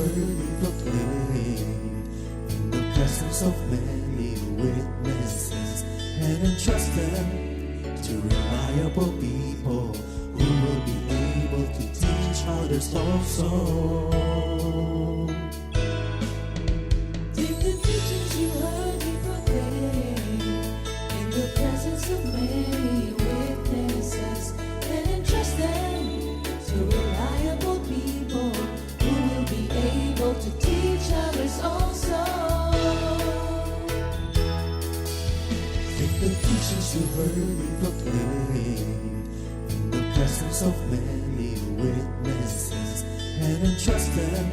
heard me proclaim in the presence of many witnesses, and entrust them to reliable people who will be able to teach others also. Take the teachings you heard me proclaim in the presence of many witnesses, and entrust them to reliable people who will be able to teach others also. Take the teachings you heard me proclaim in the presence of many witnesses, and entrust them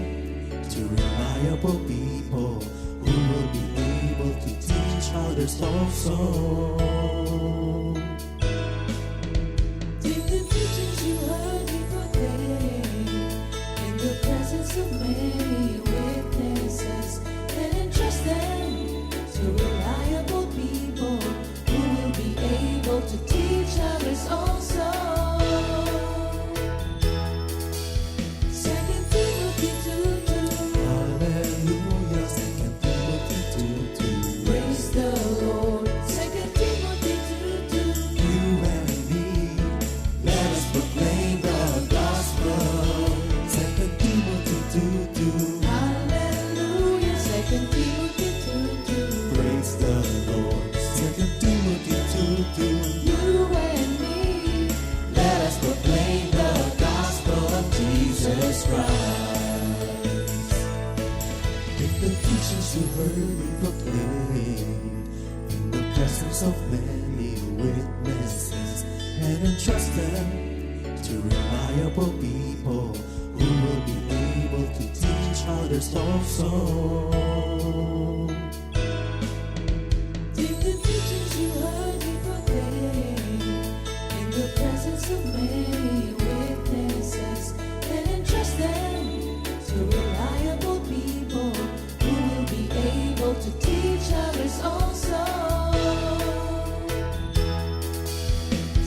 to reliable people who will be able to teach others also. Take the teachings you heard me proclaim in the presence of many witnesses, and entrust them to reliable people who will be able to teach others also. 2 Timothy 2:2. Hallelujah, 2 Timothy 2:2. Praise the Lord. 2 Timothy 2:2. You and me, let us proclaim the gospel. 2 Timothy 2:2. Hallelujah. 2 Timothy 2:2. Praise the Lord. 2 Timothy 2:2. You and me, Let us proclaim the gospel of Jesus Christ. Take the teachings you heard me proclaim in the presence of many witnesses, and entrust them to reliable people who will be able to teach others also. take the teachings you heard me proclaim in the presence of many witnesses, and entrust them to reliable people who will be able to teach others also.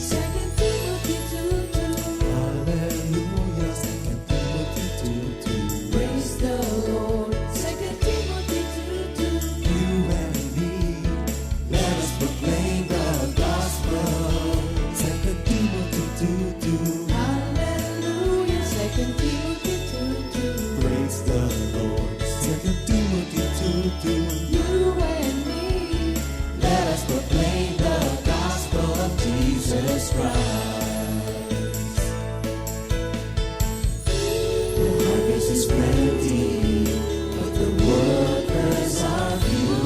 2 Timothy 2:2. Hallelujah, 2 Timothy 2:2. Praise the Lord. 2 Timothy 2:2. You and me, let us proclaim the gospel. 2 Timothy 2:2. Hallelujah. 2 Timothy 2:2. Praise the Lord. 2 Timothy 2:2. You and me, Let us proclaim the gospel of Jesus Christ. The harvest is plenty, but the workers are few.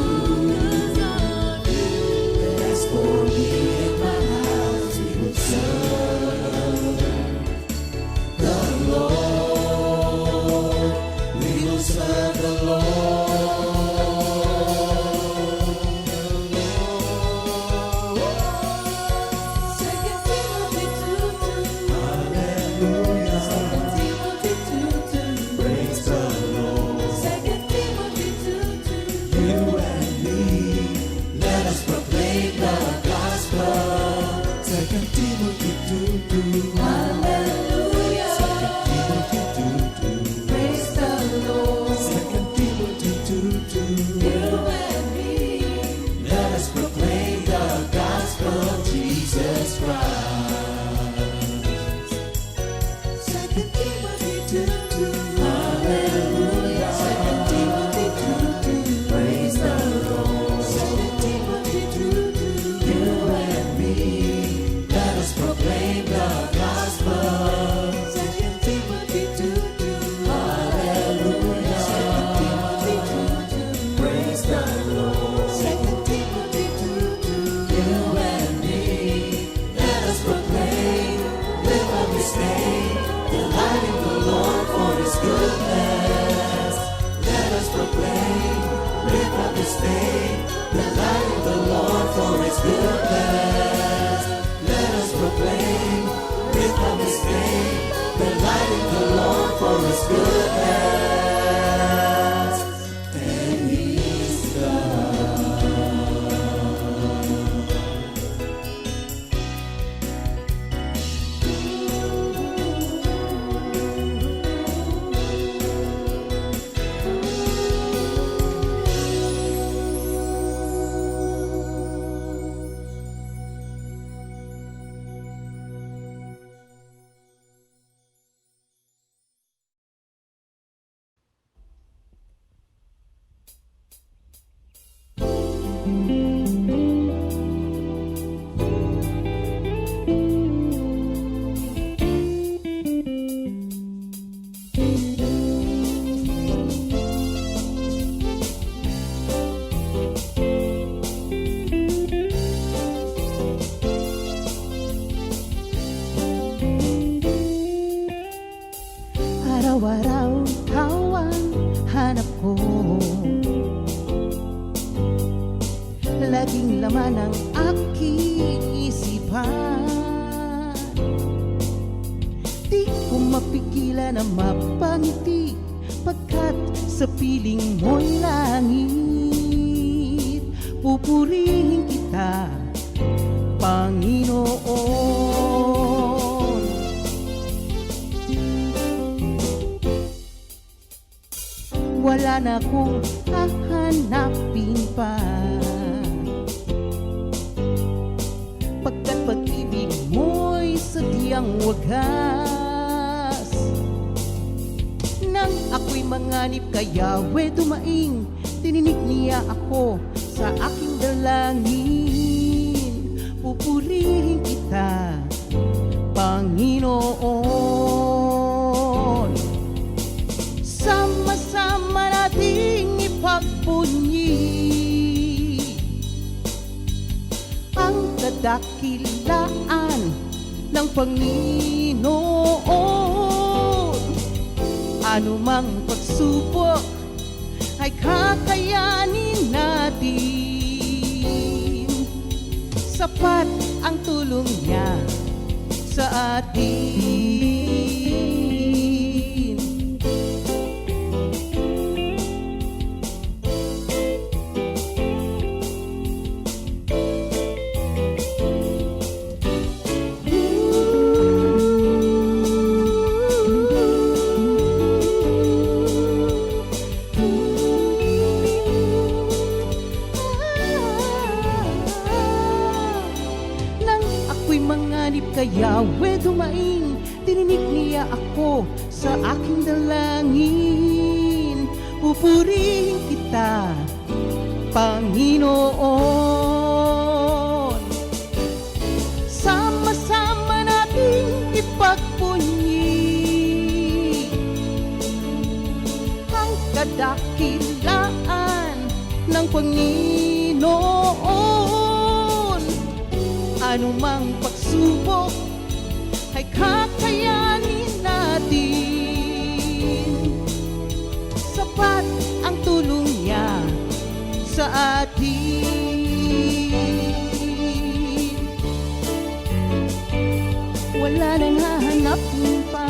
As for me and my house, we will serve the Lord. We will serve the Lord. 2 Timothy 2:2. Hallelujah. 2 Timothy 2:2. Praise the Lord. 2 Timothy 2:2. You and me, let us proclaim the gospel. 2 Timothy 2:2. Hallelujah. 2 Timothy 2:2. Praise the Lord. 2 Timothy 2:2. You and me, Let us proclaim the gospel of Jesus Christ. 2 Timothy 2:2. Hallelujah. 2 Timothy 2:2. Praise the Lord. 2 Timothy 2:2. You and me, let us proclaim the gospel. 2 Timothy 2:2. Hallelujah. 2 Timothy 2:2. Praise the Lord. 2 Timothy 2:2. You and me, let us proclaim, live up His name, delight in the Lord for His goodness. Let us proclaim, live up His name, delight in the Lord for His goodness. Let us proclaim, live up His name, delight in the Lord for His goodness. And He's God. araw-araw ikaw ang hanap ko. Laging laman ang aking isipan. Di ko mapigilan na mapangiti pagkat sa piling mo'y langit. Pupurihin kita, Panginoon. Wala na akong hahanapin pa, pagkat pag-ibig mo'y sadyang wagas. Nang ako'y manganib kaya dumaing, tininig niya ako sa aking dalangin. Pupurihin kita, Panginoon. Sama-sama nating ipagpunyi ang kadakilaan ng Panginoon. Anumang pagsubok ay kakayanin natin. Sapat ang tulong niya sa atin. Kaya dumaing, tininig niya ako sa aking dalangin. Pupurihin kita, Panginoon. Sama-sama nating ipagpunyi ang kadakilaan ng Panginoon. Anumang pagsubok ay kakayanin natin. Sapat ang tulong niya sa atin. Wala nang hahanapin pa.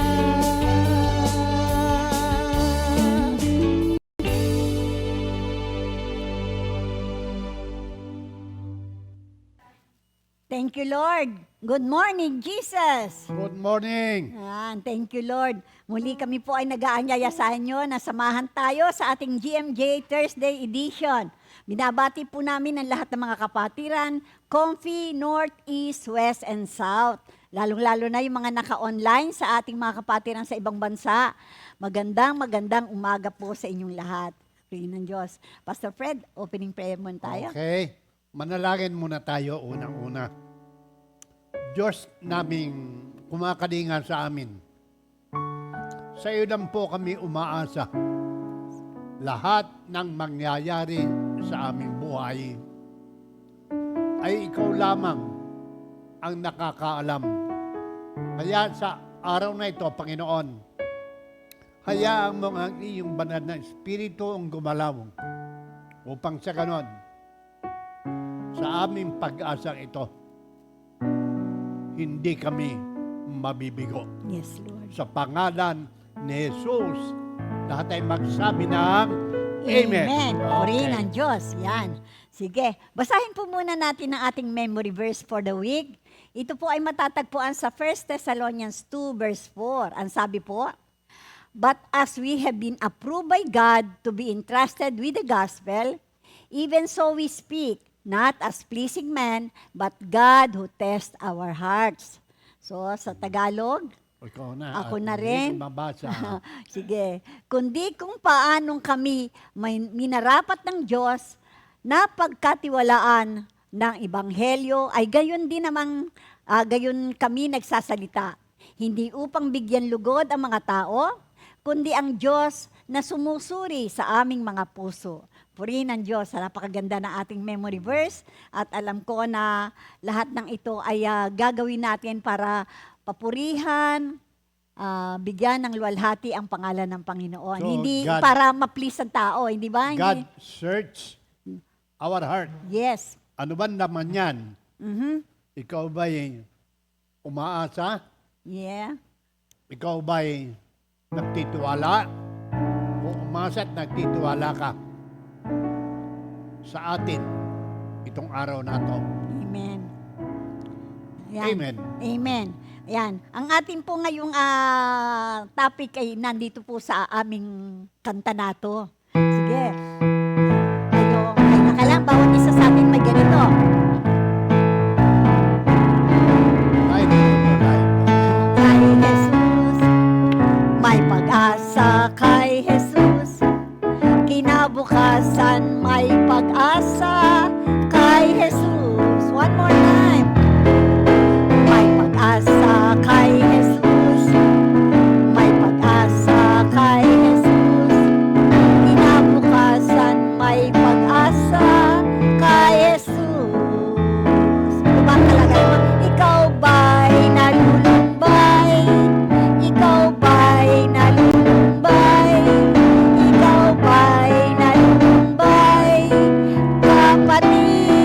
Thank you, Lord. Good morning, Jesus. Good morning. Ayan, thank you, Lord. Muli kami po ay nag-aanyaya sa inyo na samahan tayo sa ating GMJ Thursday edition. Binabati po namin ang lahat ng mga kapatiran, Comfy, North, East, West, and South. Lalong-lalo na yung mga naka-online sa ating mga kapatiran sa ibang bansa. Magandang umaga po sa inyong lahat. Pray ng Diyos. Pastor Fred, opening prayer muna tayo. Okay. Manalangin muna tayo unang-una. Diyos naming kumakalinga sa amin. Sa iyo lang po kami umaasa. Lahat ng mangyayari sa aming buhay ay ikaw lamang ang nakakaalam. Kaya sa araw na ito, Panginoon, hayaan mo ang iyong banal na Espiritu ang gumalaw upang sa ganon, sa aming pag-asang ito, hindi kami mabibigo. Yes, Lord. Sa pangalan ni Jesus, lahat ay magsabi ng Amen. Amen. Purihin Okay. ang Diyos. Yan. Sige, basahin po muna natin ang ating memory verse for the week. Ito po ay matatagpuan sa 1 Thessalonians 2 verse 4. Ang sabi po, "But as we have been approved by God to be entrusted with the gospel, even so we speak, not as pleasing men, but God who tests our hearts." So, sa Tagalog, Ikaw na. ako at na hindi rin. ko mabasa. Sige. Kundi kung paanong kami may minarapat ng Diyos na pagkatiwalaan ng Ebanghelyo, ay gayon din namang, gayon kami nagsasalita. Hindi upang bigyan lugod ang mga tao, kundi ang Diyos na sumusuri sa aming mga puso. Purihin ang Diyos. Napakaganda na ating memory verse at alam ko na lahat ng ito ay gagawin natin para papurihan, bigyan ng luwalhati ang pangalan ng Panginoon. So, Hindi God- para ma-please ang tao, hindi ba? God Hindi. search our heart. Yes. Ano ba naman yan? Mhm. Ikaw ba'y umaasa? Yeah. Ikaw ba'y nagtitiwala? Kung umasa at nagtitiwala ka sa atin itong araw na to. Amen. Amen. Amen. Ayan. Ang ating po ngayong topic ay nandito po sa aming kanta na to. Sige. Ay nakalang, bawat isa sa atin may ganito. Live ito, live. Kay Jesus, may pag-asa kay Jesus. Kinabukasan may pag-asa kay Jesus. One more time. May pag-asa kay Jesus. May pag-asa kay Jesus. Kinabukasan may pag-asa kay Jesus. Diba talaga? Ikaw ba'y nalulumbay? Ikaw ba'y nalulumbay? Ikaw ba'y nalulumbay? Kapatid,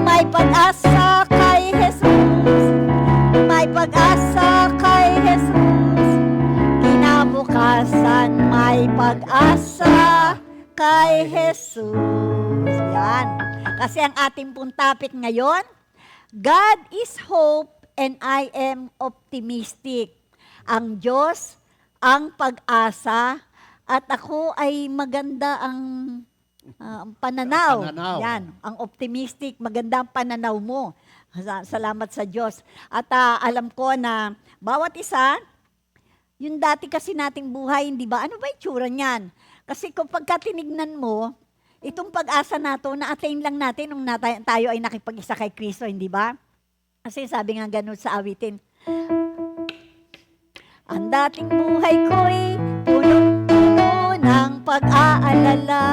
may pag-asa kay Jesus. May pag-asa kay Jesus. Kinabukasan may pag-asa kay Jesus. Yan. Kasi ang ating pong topic ngayon, God is hope and I am optimistic. Ang Diyos ang pag-asa at ako ay maganda ang pananaw. Pananaw. Yan, ang optimistic, maganda ang pananaw mo. Salamat sa Diyos. At alam ko na bawat isa, yung dati kasi nating buhay, hindi ba? Ano ba itsura niyan? Kasi kung pagka tinignan mo, itong pag-asa nato, na-attain lang natin nung tayo ay nakipag-isa kay Kristo, hindi ba? Kasi sabi nga ganun sa awitin, ang dating buhay ko'y punong-puno ng pag-aalala.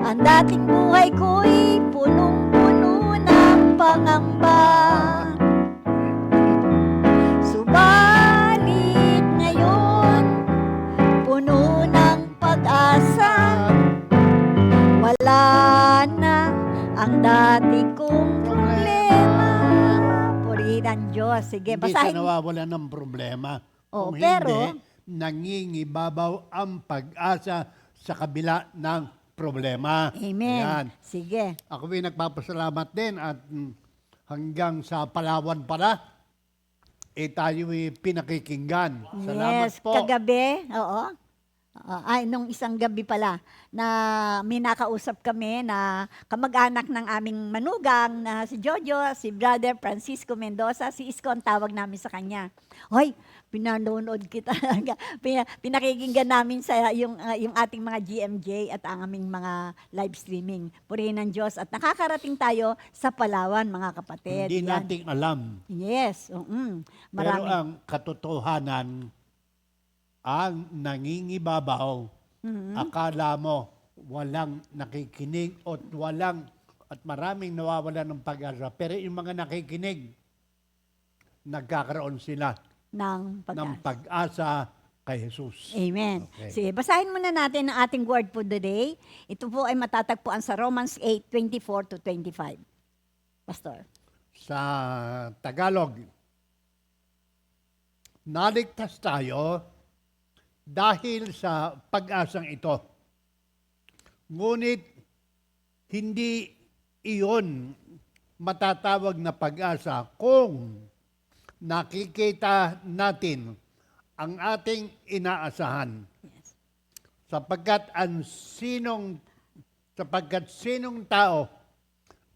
Ang dating buhay ko'y punong-puno ng pangamba. Subalit ngayon, puno ng pag-asa. Wala na ang dati kong problema. Purihin ang Diyos. Sige, Hindi sa basahin. nawawala ng problema. Oo, Kung pero- hindi, nangingibabaw ang pag-asa sa kabila ng problema. Amen. Ayan. Sige. Ako ay nagpapasalamat din at hanggang sa Palawan pala, tayo pinakikinggan. Salamat Yes, po. kagabi, oo. Nung isang gabi pala, na may nakausap kami na kamag-anak ng aming manugang na si Jojo, si Brother Francisco Mendoza, si Isko ang tawag namin sa kanya. Hoy, pinanonood kita. Pinakikinggan namin sa yung ating mga GMJ at ang aming mga live streaming. Purihin ng Diyos at nakakarating tayo sa Palawan, mga kapatid. Hindi Yan. natin alam. Yes. Pero Marami. ang katotohanan, ang nangingibabaw, akala mo walang nakikinig at maraming nawawala ng pag-asa. Pero yung mga nakikinig, nagkakaroon sila ng ng pag-asa kay Jesus. Amen. Okay. Sige, basahin muna natin ang ating word for the day. Ito po ay matatagpuan sa Romans 8:24-25. Pastor. Sa Tagalog, naligtas tayo dahil sa pag-asang ito. Ngunit hindi iyon matatawag na pag-asa kung nakikita natin ang ating inaasahan. Yes. Sapagkat sinong tao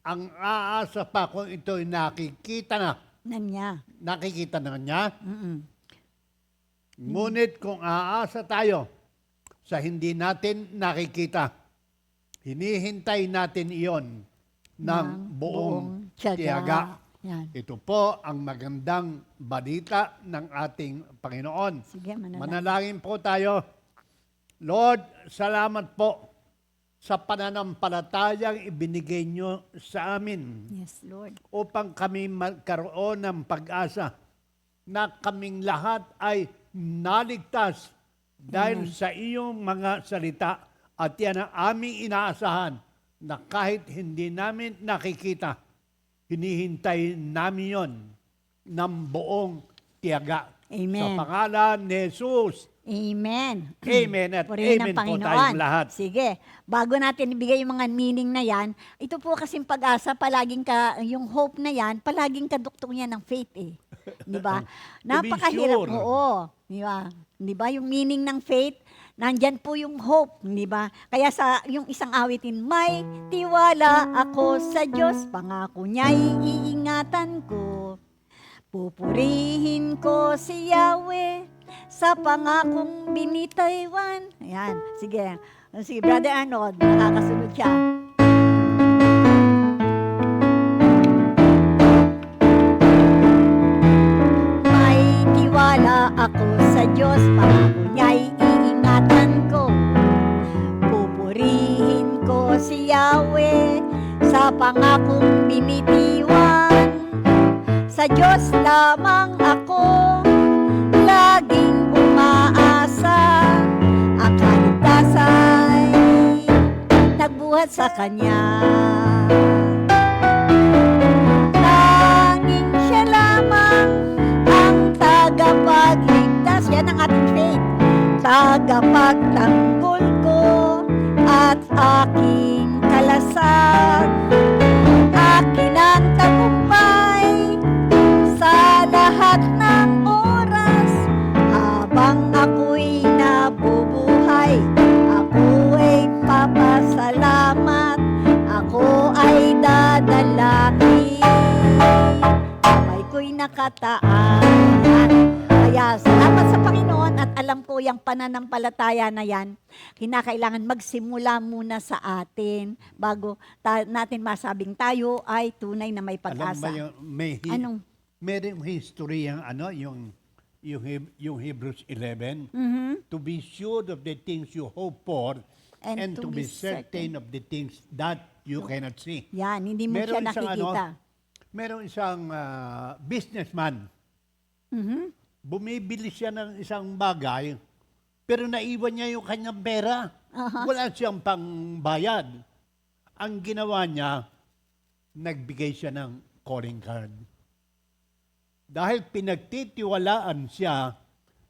ang aasa pa kung ito'y nakikita na niya. Ngunit kung aasa tayo sa hindi natin nakikita, hinihintay natin iyon ng buong tiyaga. Yan. Ito po ang magandang balita ng ating Panginoon. Sige, manalangin. Manalangin po tayo. Lord, salamat po sa pananampalatayang ibinigay nyo sa amin Yes, Lord. upang kami magkaroon ng pag-asa na kaming lahat ay naligtas dahil sa iyong mga salita at yan ang aming inaasahan na kahit hindi namin nakikita, hinihintay namin yon ng buong tiyaga. Amen. Sa pangalan ni Jesus. Amen. Amen at Purihin amen ng po Panginoon. tayong lahat. Sige, bago natin ibigay yung mga meaning na yan, ito po kasing pag-asa, palaging yung hope na yan, palaging kaduktong yan ng faith eh. Di ba? Napakahirap. sure. Oo. Di ba? Di ba? Yung meaning ng faith, nandyan po yung hope. Di ba? Kaya sa yung isang awitin, may tiwala ako sa Diyos, pangako niya'y iingatan ko. Pupurihin ko si Yahweh sa pangakong binitaywan. Ayan, sige. Sige, Brother Arnold, nakakasunod siya. May tiwala ako sa Diyos, pangako niya'y iingatan ko. Pupurihin ko si Yahweh sa pangakong binitiwan. Sa Diyos lamang ako laging umaasa. Ang kaligtasa'y nagbuhat sa Kanya. Tanging siya lamang ang tagapagligtas. Yan ang ating faith. Tagapagtanggol ko at aking kalasag. Akin ang tagumpay sa lahat ng oras. Habang ako'y nabubuhay, ako ay papasalamat, ako ay dadalangin. Kamay ko'y nakataan. Kaya salamat sa Panginoon at alam ko yung pananampalataya na yan, kinakailangan magsimula muna sa atin bago natin masabing tayo ay tunay na may Alam pag-asa. ba yung Anong? merong history yung Hebrews 11, to be sure of the things you hope for and to be certain of the things that you cannot see. Yan, hindi mo siya nakikita. Merong isang businessman. Mhm. Bumibili siya ng isang bagay, pero naiwan niya yung kanyang pera. Wala siyang pangbayad. Ang ginawa niya, nagbigay siya ng calling card. Dahil pinagtitiwalaan siya,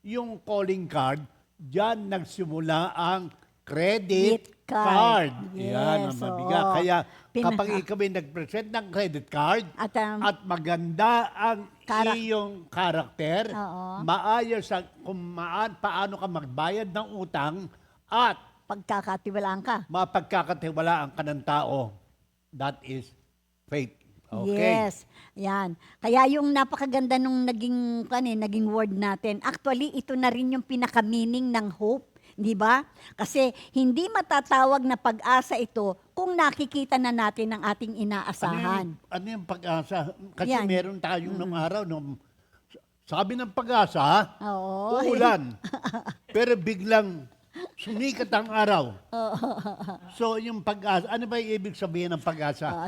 yung calling card, diyan nagsimula ang credit card. Yan ang Yes, mabigat. oo. Kaya kapag ikaw ay nag-present ng credit card At, at maganda ang Karak- iyong karakter, Oo. maayos ang paano ka magbayad ng utang at Pagkakatiwalaan ka. mapagkakatiwalaan ka ng tao. That is faith. Okay. Yes. Yan. Kaya yung napakaganda nung naging word natin, actually, ito na rin yung pinaka-meaning ng hope. Di ba? Kasi hindi matatawag na pag-asa ito kung nakikita na natin ang ating inaasahan. Ano yung pag-asa? Kasi Yan. meron tayong nung araw, sabi ng pag-asa, Oo. uulan. Pero biglang sumikat ang araw. So yung pag-asa, ano ba yung ibig sabihin ng pag-asa?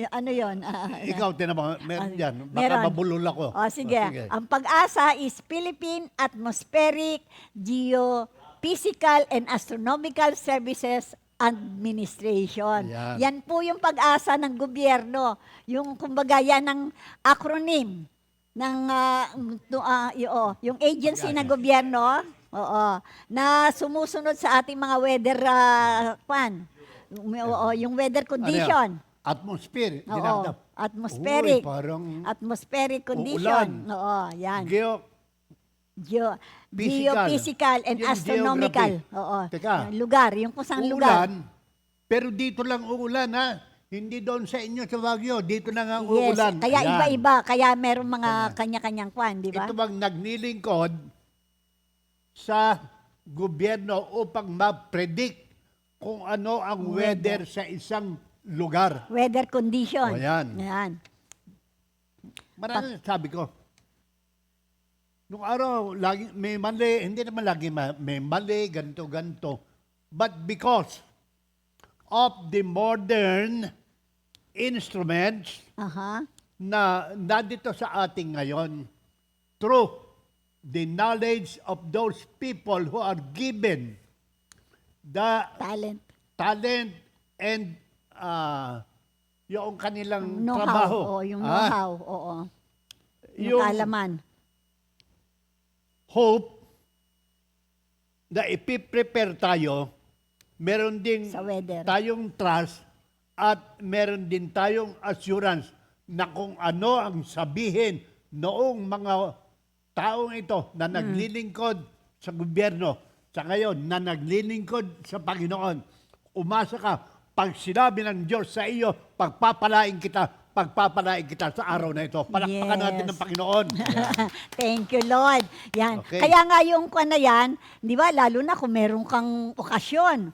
Ano yun? Ikaw, tinabang, meron yan. Baka Meron. mabulol ako. Sige. Ang pag-asa is Philippine Atmospheric, Geophysical, and Astronomical Services Administration. Yan. Yan po yung pag-asa ng gobyerno. Yung kumbaga yan ng acronym ng yung agency ng gobyerno, na sumusunod sa ating mga weather yung weather condition. Atmosphere. Oo. Atmospheric. Uy, parang Atmospheric condition. uulan. Oo, yan. Physical. Geophysical and Yung astronomical. geography. Oo. Teka. Yung lugar, yung kung saan lugar. Uulan, pero dito lang uulan, ha? Hindi doon sa inyo sa Baguio. Dito na nga uulan. Kaya Ayan. iba-iba. Kaya meron mga kanya-kanyang kwan, di ba? Ito bang nagnilingkod sa gobyerno upang ma-predict kung ano ang weather sa isang lugar. Weather condition. O, yan. Yan. Marami sabi ko, nung araw, lagi, may mali, hindi naman lagi may mali, ganito. But because of the modern instruments Aha. na nandito sa ating ngayon through the knowledge of those people who are given the Talent. talent and yung kanilang Know-how. trabaho. Oo, yung know-how. Oo. Yung Yung kaalaman. hope na ipiprepare tayo, meron din Sa weather. tayong trust at meron din tayong assurance na kung ano ang sabihin noong mga taong ito na naglilingkod sa gobyerno, sa ngayon na naglilingkod sa Panginoon, umasa ka, pag sinabi ng Diyos sa iyo, pagpapalain kita sa araw na ito. Palakpakan natin Yes. ng Panginoon. Thank you, Lord. Yan. Okay. Kaya nga yung kwan na yan, di ba, lalo na kung meron kang okasyon,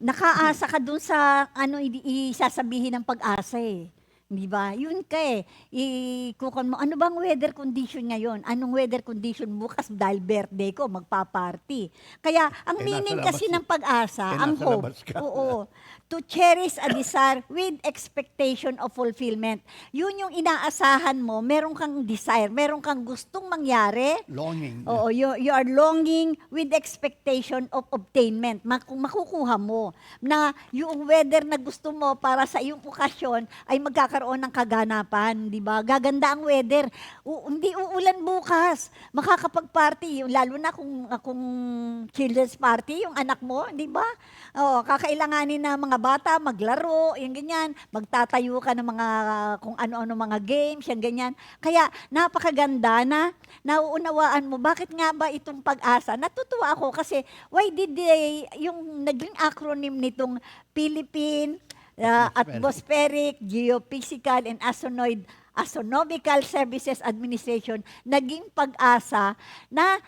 nakaasa ka dun sa ano isasabihin ng pag-asa eh. Di ba? Yun ka eh. Ikukon mo, ano bang weather condition ngayon? Anong weather condition bukas dahil birthday ko, magpa-party. Kaya ang Eh, meaning nasa labas kasi ka. ng pag-asa, Eh, ang nasa hope. labas ka. Oo. To cherish a desire with expectation of fulfillment. Yun yung inaasahan mo, meron kang desire, meron kang gustong mangyari. Longing. Oo, you are longing with expectation of obtainment. Makukuha mo na yung weather na gusto mo para sa iyong okasyon ay magkakaroon ng kaganapan, di ba? Gaganda ang weather. Hindi uulan bukas. Makakapag-party, lalo na kung children's party, yung anak mo, di ba? Oo, kakailanganin na mga bata maglaro, yung ganyan. Magtatayo ka ng mga kung ano-ano mga games, yung ganyan. Kaya napakaganda na nauunawaan mo, bakit nga ba itong pag-asa? Natutuwa ako kasi why did yung naging acronym nitong Philippine Atmospheric, Geophysical, and Astronomical Services Administration naging pag-asa na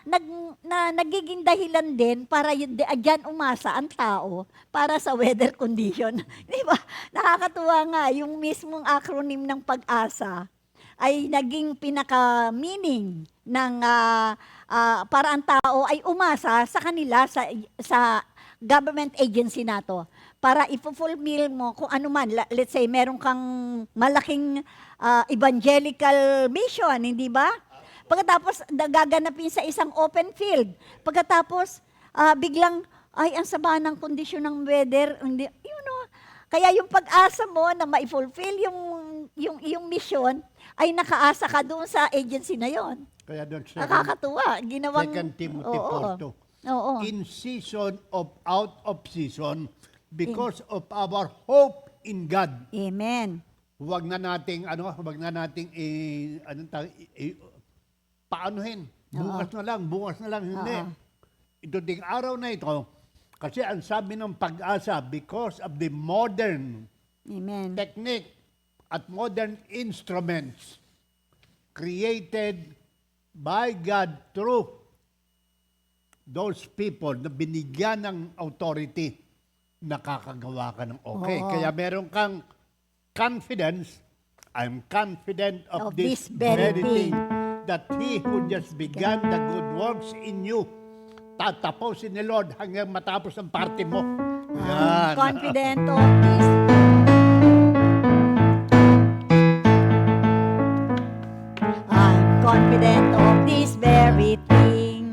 nagiging dahilan din para dyan umasa ang tao para sa weather condition. Di ba? Nakakatuwa nga yung mismong acronym ng pag-asa ay naging pinaka-meaning ng para ang tao ay umasa sa kanila sa government agency na to para i-fulfill mo kung ano man. Let's say, meron kang malaking evangelical mission, hindi ba? Pagkatapos, gaganapin sa isang open field. Pagkatapos, biglang, ay, ang sama ng kondisyon ng weather. Hindi, kaya yung pag-asa mo na ma-fulfill yung iyong mission, ay nakaasa ka doon sa agency na yon. Kaya doon Nakakatuwa. Ginawang... 2 Timothy Oo. 4:2. Oo. In season of out of season, because of our hope in God. Amen. Huwag na nating paanuhin. Bukas na lang, hindi. Oo. Ito ding araw na ito, kasi ang sabi ng pag-asa, because of the modern Amen. technique at modern instruments created by God through those people na binigyan ng authority, nakakagawa ka ng okay. Oo. Kaya meron kang confidence, I'm confident of Of this this very very thing. thing, that He who just began the good works in you, tatapusin ni Lord hanggang matapos ang party mo. Yan. Confident of this. I'm confident of this very thing,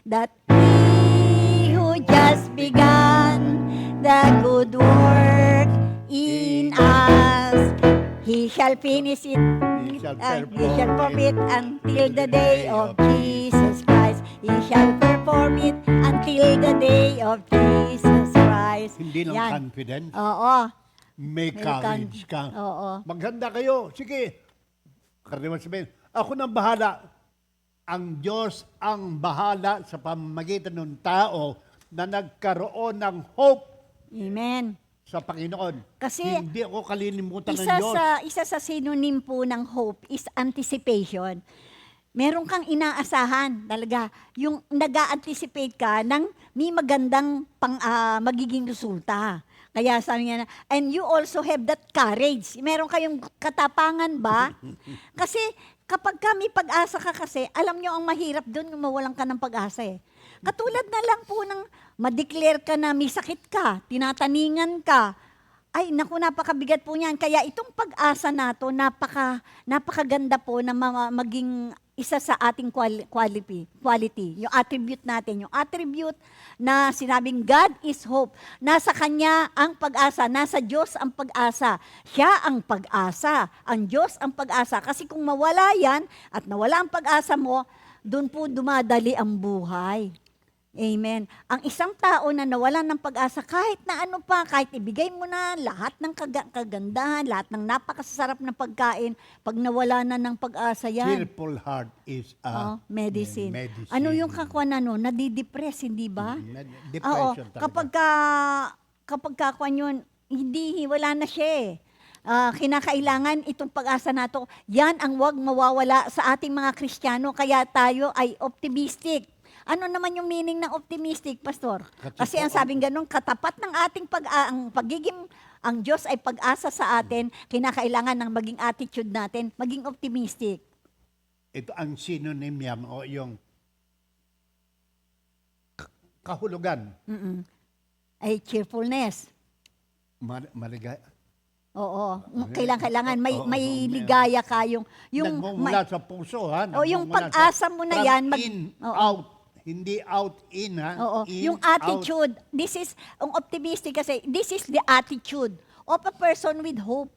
that He who just began the good work in us, He shall finish it. He shall He shall perform it until the day of Jesus Christ. He shall perform it until the day of Jesus Christ. Hindi lang Yan. confidence, Oo. may courage ka. Oo. Maghanda kayo. Sige. Karaniwan sabihin, ako nang bahala. Ang Diyos ang bahala sa pamamagitan ng tao na nagkaroon ng hope Amen. sa Panginoon. Kasi hindi ako kalilimutan ng Diyos. Isa sa synonym po ng hope is anticipation. Meron kang inaasahan talaga. Yung nag-a-anticipate ka ng may magandang magiging resulta. Kaya sabi niya na, and you also have that courage. Meron kayong katapangan ba? Kasi kapag may pag-asa ka kasi, alam nyo ang mahirap doon yung mawalan ka ng pag-asa eh. Katulad na lang po ng ma-declare ka na may sakit ka, tinataningan ka, ay, naku, napakabigat po niyan. Kaya itong pag-asa nato, napakaganda po na maging isa sa ating quality, yung attribute natin. Yung attribute na sinabing God is hope. Nasa Kanya ang pag-asa, nasa Diyos ang pag-asa. Siya ang pag-asa, ang Diyos ang pag-asa. Kasi kung mawala yan at nawala ang pag-asa mo, doon po dumadali ang buhay. Amen. Ang isang tao na nawalan ng pag-asa, kahit na ano pa, kahit ibigay mo na lahat ng kagandahan, lahat ng napakasarap na pagkain, pag nawala na ng pag-asa yan, Cheerful heart is a medicine. medicine. Ano yung kakwan nadidepress, hindi ba? Oo, Depression talaga. kapag kakwan yun, wala na siya eh. Kinakailangan itong pag-asa nato, yan ang wag mawawala sa ating mga Kristiyano, kaya tayo ay optimistic. Ano naman yung meaning ng optimistic, Pastor? Kasi ang sabing ganun, katapat ng ating ang Diyos ay pag-asa sa atin, kinakailangan ng maging attitude natin, maging optimistic. Ito ang synonym yan, o yung kahulugan. Ay cheerfulness. Maligay. Oo. Kailangan may ligaya ka yung Nagmumula sa puso, ha? O yung Nagmumula pag-asa mo na from yan. in, out. Hindi out, in, ha? Oo. In, Yung attitude, ang optimistic kasi, this is the attitude of a person with hope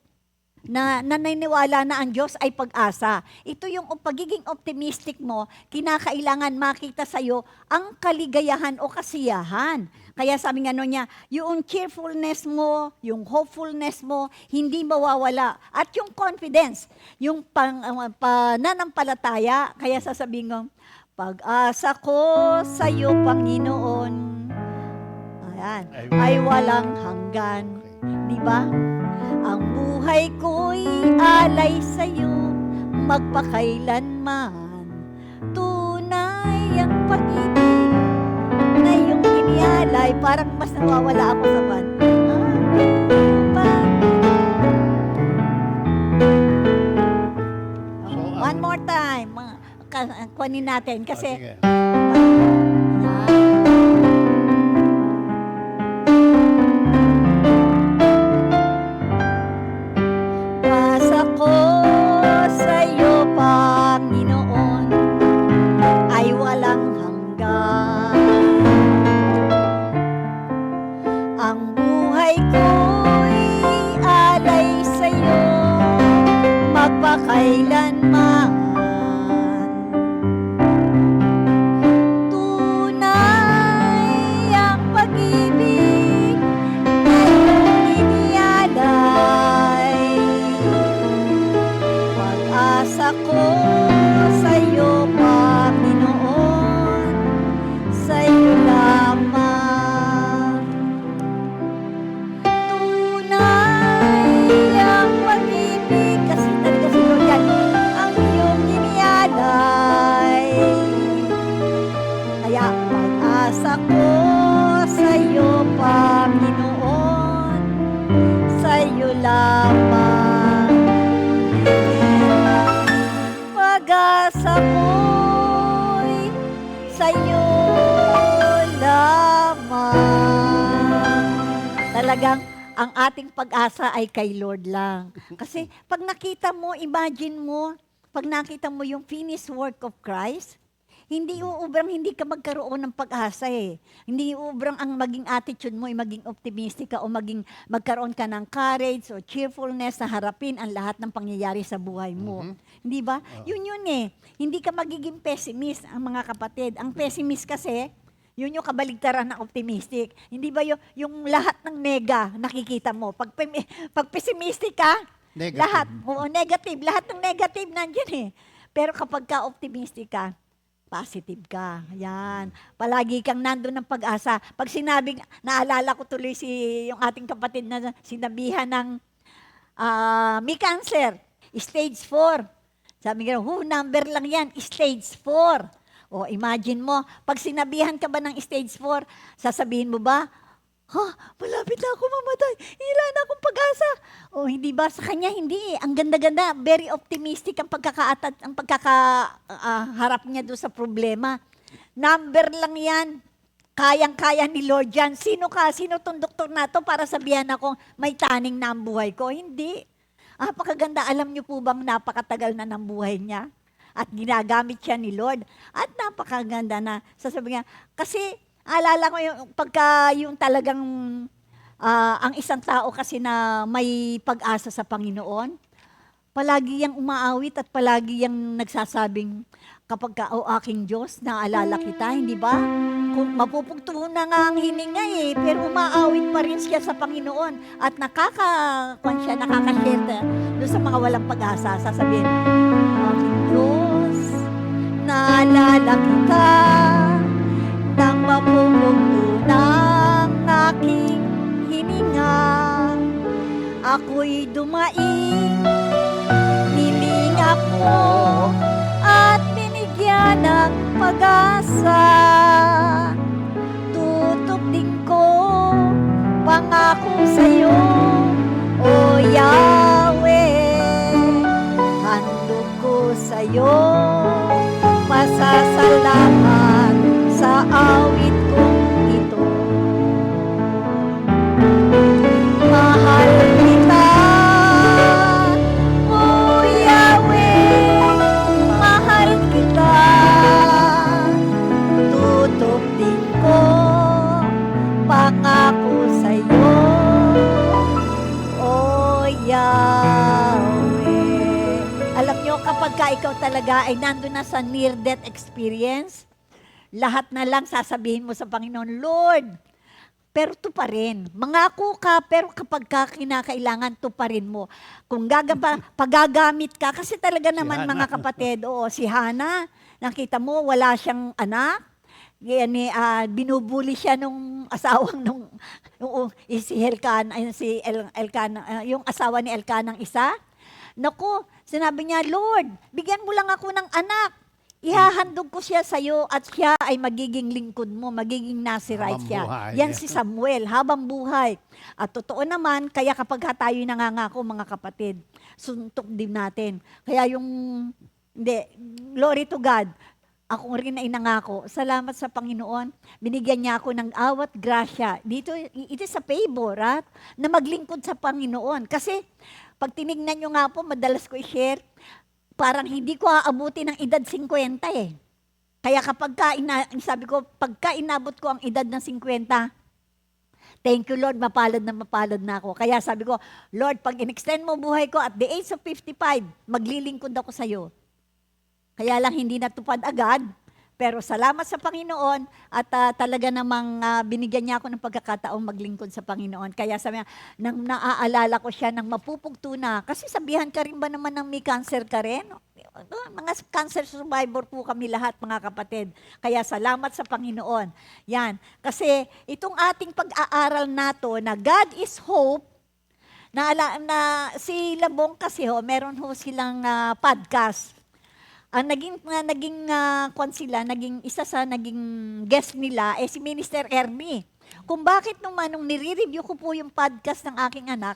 na naniniwala na ang Diyos ay pag-asa. Ito yung pagiging optimistic mo, kinakailangan makita sa'yo ang kaligayahan o kasiyahan. Kaya sabi nga niya, yung cheerfulness mo, yung hopefulness mo, hindi mawawala. At yung confidence, yung pananampalataya, kaya sasabihin ko, pag-asa ko sa iyo, Panginoon, ayan, ay walang hanggan. Di ba? Ang buhay ko'y alay sa iyo, magpakailanman. Tunay ang pag-ibig na iyong inialay. Parang mas nawawala ako sa ban. One more time. Kunin natin kasi sige. Pag-asa ko sa iyo, Panginoon, ay walang hanggan. Ang buhay ko'y alay sa iyo, magpakailanman. Ako sa iyo, Panginoon, sa iyo lamang. Tunay ang pag-ibig, kasi talaga siguro yan, ang iyong inialay. Kaya pag-asa ko sa iyo, Panginoon, sa iyo lamang. Pag-asa ko'y sa'yo lamang. Talagang ang ating pag-asa ay kay Lord lang. Kasi pag nakita mo, imagine mo, pag nakita mo yung finished work of Christ, hindi hindi ka magkaroon ng pag-asa eh. Hindi ubrang ang maging attitude mo ay maging optimistic ka o magkaroon ka ng courage o cheerfulness na harapin ang lahat ng pangyayari sa buhay mo. Hindi ba? Yun eh. Hindi ka magiging pessimist ang mga kapatid. Ang pessimist kasi, yun yung kabaligtaran ng optimistic. Hindi ba yung lahat ng nega nakikita mo? Pag pessimistic ka, Negative. Negative. Lahat ng negative nandiyan eh. Pero kapag ka optimistic ka, positive ka. Yan. Palagi kang nandun ng pag-asa. Pag sinabing, naalala ko tuloy yung ating kapatid na sinabihan ng may cancer, stage 4. Sabi nga, number lang yan, stage 4. O imagine mo, pag sinabihan ka ba ng stage 4, sasabihin mo ba, Malapit na ako mamatay. Hila na akong pag-asa. O, hindi ba? Sa kanya, hindi. Ang ganda-ganda. Very optimistic ang pagkakaharap niya doon sa problema. Number lang yan. Kayang-kaya ni Lord yan. Sino ka? Sino tong doktor na to para sabihan akong may taning na ang buhay ko? Hindi. Napakaganda. Alam niyo po bang napakatagal na ng buhay niya? At ginagamit siya ni Lord. At napakaganda na sasabihin niya. Kasi alala ko yung pagka yung talagang ang isang tao kasi na may pag-asa sa Panginoon, palagi yang umaawit at palagi yang nagsasabing, kapag ka, o aking Diyos, naalala kita, hindi ba? Kung mapupugtuon na nga ang hininga pero umaawit pa rin siya sa Panginoon at nakaka-share doon sa mga walang pag-asa, sasabihin, aking Diyos, naalala kita, nang mapupugto ng aking hininga, ako'y dumaing, nilinga ko, at binigyan ng pag-asa. Tutupdin ko, pangako sa'yo, O Yahweh, handog ko sa'yo, pasasalamat sa awit kong ito. Mahal kita, O Yahweh, mahal kita. Tutupdin ko, pangako sa'yo, O Yahweh. Alam nyo, kapag ka ikaw talaga ay nandun na sa near-death experience, lahat na lang sasabihin mo sa Panginoon, Lord, pero tuparin. Mangako ka, pero kapag ka kinakailangan, tuparin mo. Kung pagagamit ka, kasi talaga naman Hana. mga kapatid, si Hana, nakita mo, wala siyang anak. Yan, binubuli siya nung asawang si Elkanah, yung asawa ni Elkanah isa. Naku, sinabi niya, Lord, bigyan mo lang ako ng anak. Ihahandog ko siya sa'yo at siya ay magiging lingkod mo, magiging Nazirite Habang siya. buhay. Yan si Samuel, habang buhay. At totoo naman, kaya kapag tayo'y nangangako, mga kapatid, suntok din natin. Kaya glory to God, ako rin ay nangako. Salamat sa Panginoon, binigyan niya ako ng awat grasya. Dito, it is a favor, na maglingkod sa Panginoon. Kasi, pag tinignan nyo nga po, madalas ko i-share, parang hindi ko aabuti ng edad 50 eh. Kaya kapag sabi ko, pagka inabot ko ang edad ng 50, thank you Lord, mapalad na ako. Kaya sabi ko, Lord, pag in-extend mo buhay ko at the age of 55, maglilingkod ako sa'yo. Kaya lang hindi natupad agad, pero salamat sa Panginoon at talaga namang binigyan niya ako ng pagkakataong maglingkod sa Panginoon. Kaya sabi niya, nang naaalala ko siya nang mapupugto na, kasi sabihan ka rin ba naman ng may cancer ka rin? Mga cancer survivor po kami lahat, mga kapatid. Kaya salamat sa Panginoon. Yan. Kasi itong ating pag-aaral nato na God is Hope, na si Labong kasi meron silang podcast. Ang naging isa sa naging guest nila si Minister Ernie. Kung bakit nung nire-review ko po yung podcast ng aking anak,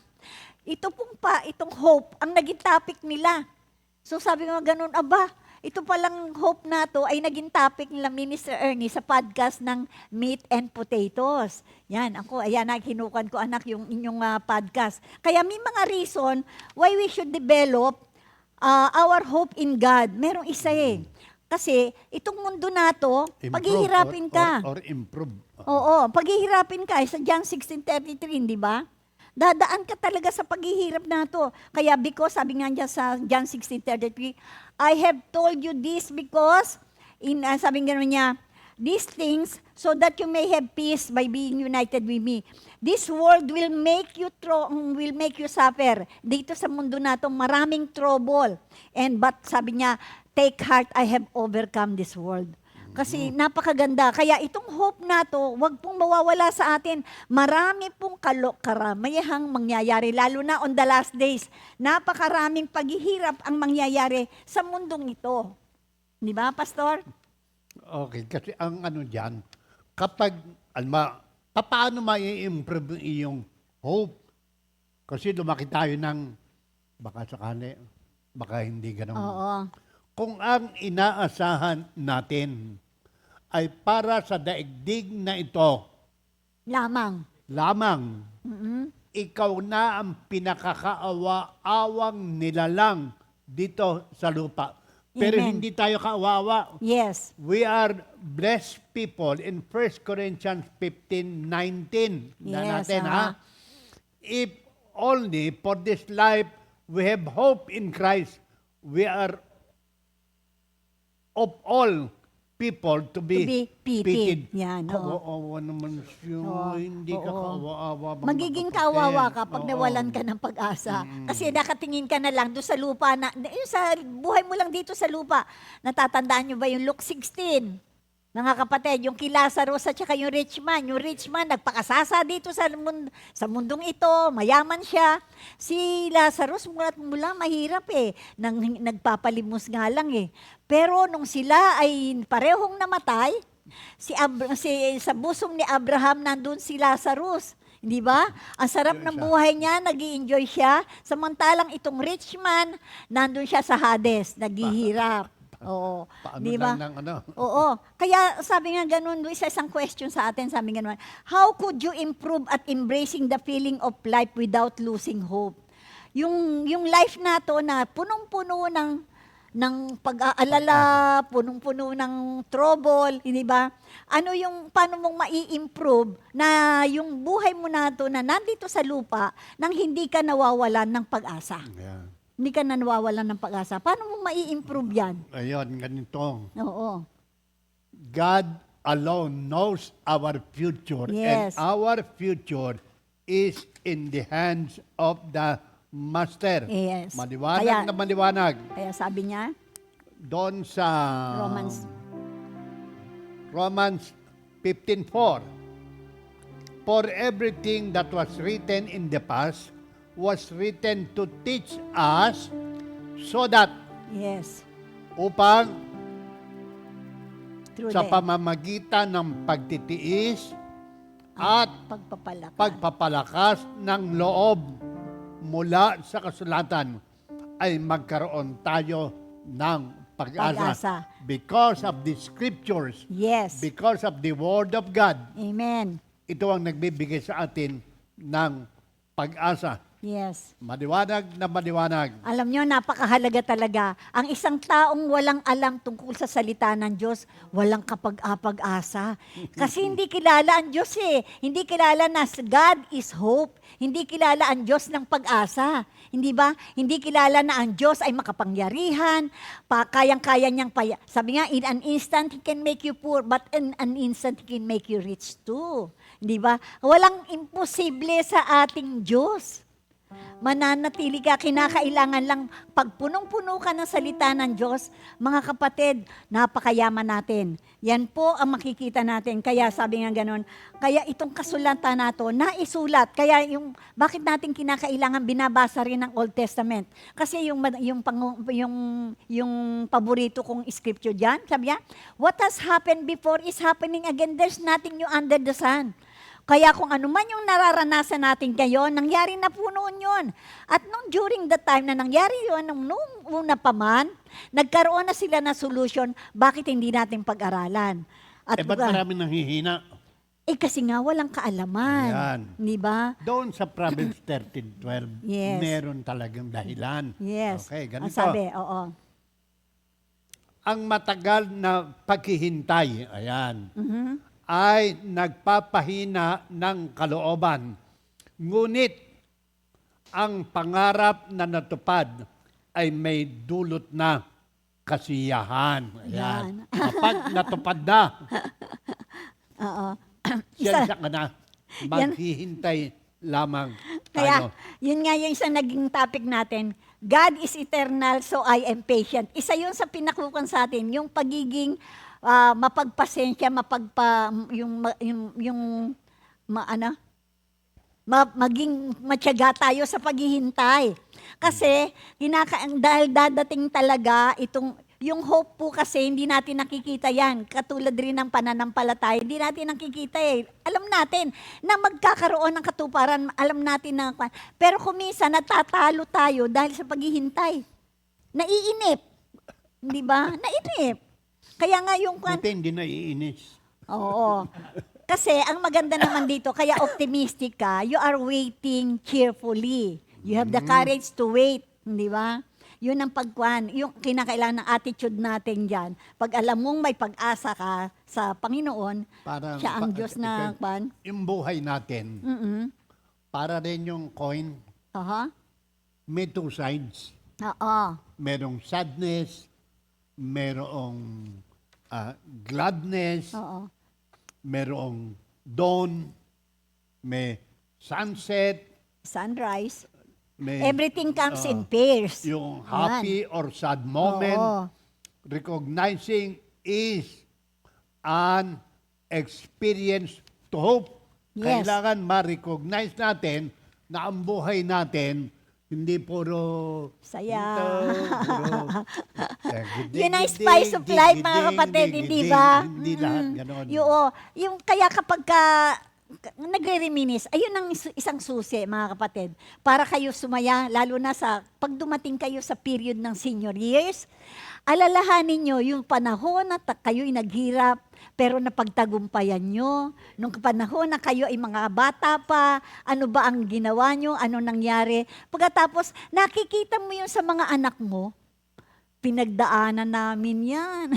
itong hope ang naging topic nila. So sabi ko ganun, ito palang hope na to ay naging topic nila Minister Ernie sa podcast ng Meat and Potatoes. Yan, hinukan ko anak yung inyong podcast. Kaya may mga reason why we should develop our hope in God. Merong isa Kasi itong mundo na to, paghihirapin ka. Or improve. Oo, paghihirapin ka. Sa John 16:33, di ba? Dadaan ka talaga sa paghihirap na to. Kaya because, sabi nga niya sa John 16:33, I have told you this because, sabi nga niya, these things so that you may have peace by being united with me. This world will make you suffer. Dito sa mundo na to, maraming trouble. But sabi niya, take heart, I have overcome this world. Kasi napakaganda. Kaya itong hope na to, wag pong mawawala sa atin. Marami pong karamayahang mangyayari, lalo na on the last days. Napakaraming paghihirap ang mangyayari sa mundong ito. Di ba, Pastor? Okay, kasi ang dyan, kapag, paano mai-improve yung iyong hope? Kasi lumaki tayo ng baka sakali, baka hindi ganun. Oo. Kung ang inaasahan natin ay para sa daigdig na ito Lamang. lamang, ikaw na ang pinakakaawa-awang nilalang dito sa lupa. Pero Amen. hindi tayo kaawa-awa. Yes. We are blessed people in 1 Corinthians 15:19. Na Yes, natin, ha? If only for this life we have hope in Christ, we are of all people to be pitied. Yan, oo. Kawawa naman siya. Oo, Hindi ka oo. kaawa-awa. mga Magiging kapatid. kawawa ka pag Oo. nawalan ka ng pag-asa. Kasi nakatingin ka na lang doon sa lupa na, yung sa buhay mo lang dito sa lupa. Natatandaan nyo ba yung Luke 16? Mga kapatid, yung kay Lazarus at saka yung rich man. Yung rich man, nagpakasasa dito sa mundong ito. Mayaman siya. Si Lazarus, mula mahirap eh. Nagpapalimos nga lang eh. Pero nung sila ay parehong namatay, sa busong ni Abraham nandun si Lazarus. Hindi ba? Ang sarap ng buhay niya, nag-i-enjoy siya. Samantalang itong rich man, nandun siya sa Hades, naghihirap. Oo. Paano Di ba? lang ng ano? Oo. Kaya sabi nga ganun, Luis, sa isang question sa atin, sabi nga naman, how could you improve at embracing the feeling of life without losing hope? Yung life na to na punong-puno ng pag-aalala, punong-puno ng trouble, hindi ba? Ano yung, paano mong mai-improve na yung buhay mo na to na nandito sa lupa nang hindi ka nawawalan ng pag-asa? Yeah. Hindi ka na nawawalan ng pag-asa. Paano mo mai-improve yan? Ayun, ganito. Oo. God alone knows our future. Yes. And our future is in the hands of the Master. Yes. Maliwanag na maliwanag. Kaya sabi niya, Doon sa Romans 15:4. For everything that was written in the past was written to teach us so that yes, upang through sa the pamamagitan ng pagtitiis at pagpapalakas. pagpapalakas ng loob mula sa kasulatan ay magkaroon tayo ng pag-asa. Pag-asa. Because of the scriptures, Yes. because of the word of God, Amen. ito ang nagbibigay sa atin ng pag-asa. Yes. Maliwanag na maliwanag. Alam nyo, napakahalaga talaga. Ang isang taong walang alam tungkol sa salita ng Diyos, walang kapag-asa. Kasi hindi kilala ang Diyos eh. Hindi kilala na God is hope. Hindi kilala ang Diyos ng pag-asa. Hindi ba? Hindi kilala na ang Diyos ay makapangyarihan, kayang-kaya niyang sabi nga, in an instant He can make you poor, but in an instant He can make you rich too. Hindi ba? Walang imposible sa ating Diyos. Mananatili ka, kinakailangan lang pag punong-puno ka ng salita ng Diyos, mga kapatid, napakayaman natin. Yan po ang makikita natin. Kaya sabi nga ganun, kaya itong kasulatan nato, naisulat. Kaya bakit natin kinakailangan binabasa rin ng Old Testament? Kasi yung paborito kong scripture dyan, sabi niya, what has happened before is happening again. There's nothing new under the sun. Kaya kung ano man yung nararanasan natin ngayon, nangyari na po noon yun. At during the time na nangyari yun, nung una pa man, nagkaroon na sila na solution, bakit hindi natin pag-aralan? At Ba't maraming nanghihina? kasi nga walang kaalaman. Yan. Di ba? Doon sa Proverbs 13:12, Yes. meron talagang dahilan. Yes. Okay, Ang ganito. sabi, oo. Ang matagal na paghihintay, ayan, Mhm. ay nagpapahina ng kalooban. Ngunit, ang pangarap na natupad ay may dulot na kasiyahan. Ayan. Yan. Kapag natupad na, Oo. siyensya ka na, maghihintay lamang Kaya, tayo. yun nga yung isang naging topic natin. God is eternal, so I am patient. Isa yun sa pinakukan sa atin, yung pagiging mapagpasensya, maging matyaga tayo sa paghihintay. Kasi, dahil dadating talaga Yung hope po kasi, hindi natin nakikita yan. Katulad rin ng pananampalataya, hindi natin nakikita eh. Alam natin na magkakaroon ng katuparan, alam natin na, pero kuminsan natatalo tayo dahil sa paghihintay. Naiinip. Di ba? Nainip. Kaya nga yung Buti hindi naiinis. Oo. Kasi ang maganda naman dito, kaya optimistic ka, you are waiting cheerfully. You have the courage to wait, di ba? Yun ang pagkuhan, yung kinakailangan ng attitude natin dyan. Pag alam mong may pag-asa ka sa Panginoon, Parang, siya ang Diyos na kwan. Yung buhay natin, para rin yung coin, Aha. may two sides. Oo. Merong sadness, merong gladness, Oo. merong dawn, may sunset, Sunrise. may Everything comes in pairs. yung happy or sad moment. Oo. Recognizing is an experience to hope. Yes. Kailangan ma-recognize natin na ang buhay natin hindi puro Saya. puro, Yun ang spice of life, mga kapatid, hindi ba? Hindi lahat ganon. Yung kaya kapag nagre-reminis, ayun ang isang susi, mga kapatid. Para kayo sumaya, lalo na sa pag dumating kayo sa period ng senior years, alalahanin nyo yung panahon na kayo'y naghirap, pero napagtagumpayan nyo. Nung panahon na kayo ay mga bata pa, ano ba ang ginawa nyo, ano nangyari. Pagkatapos, nakikita mo yun sa mga anak mo, pinagdaanan namin yan.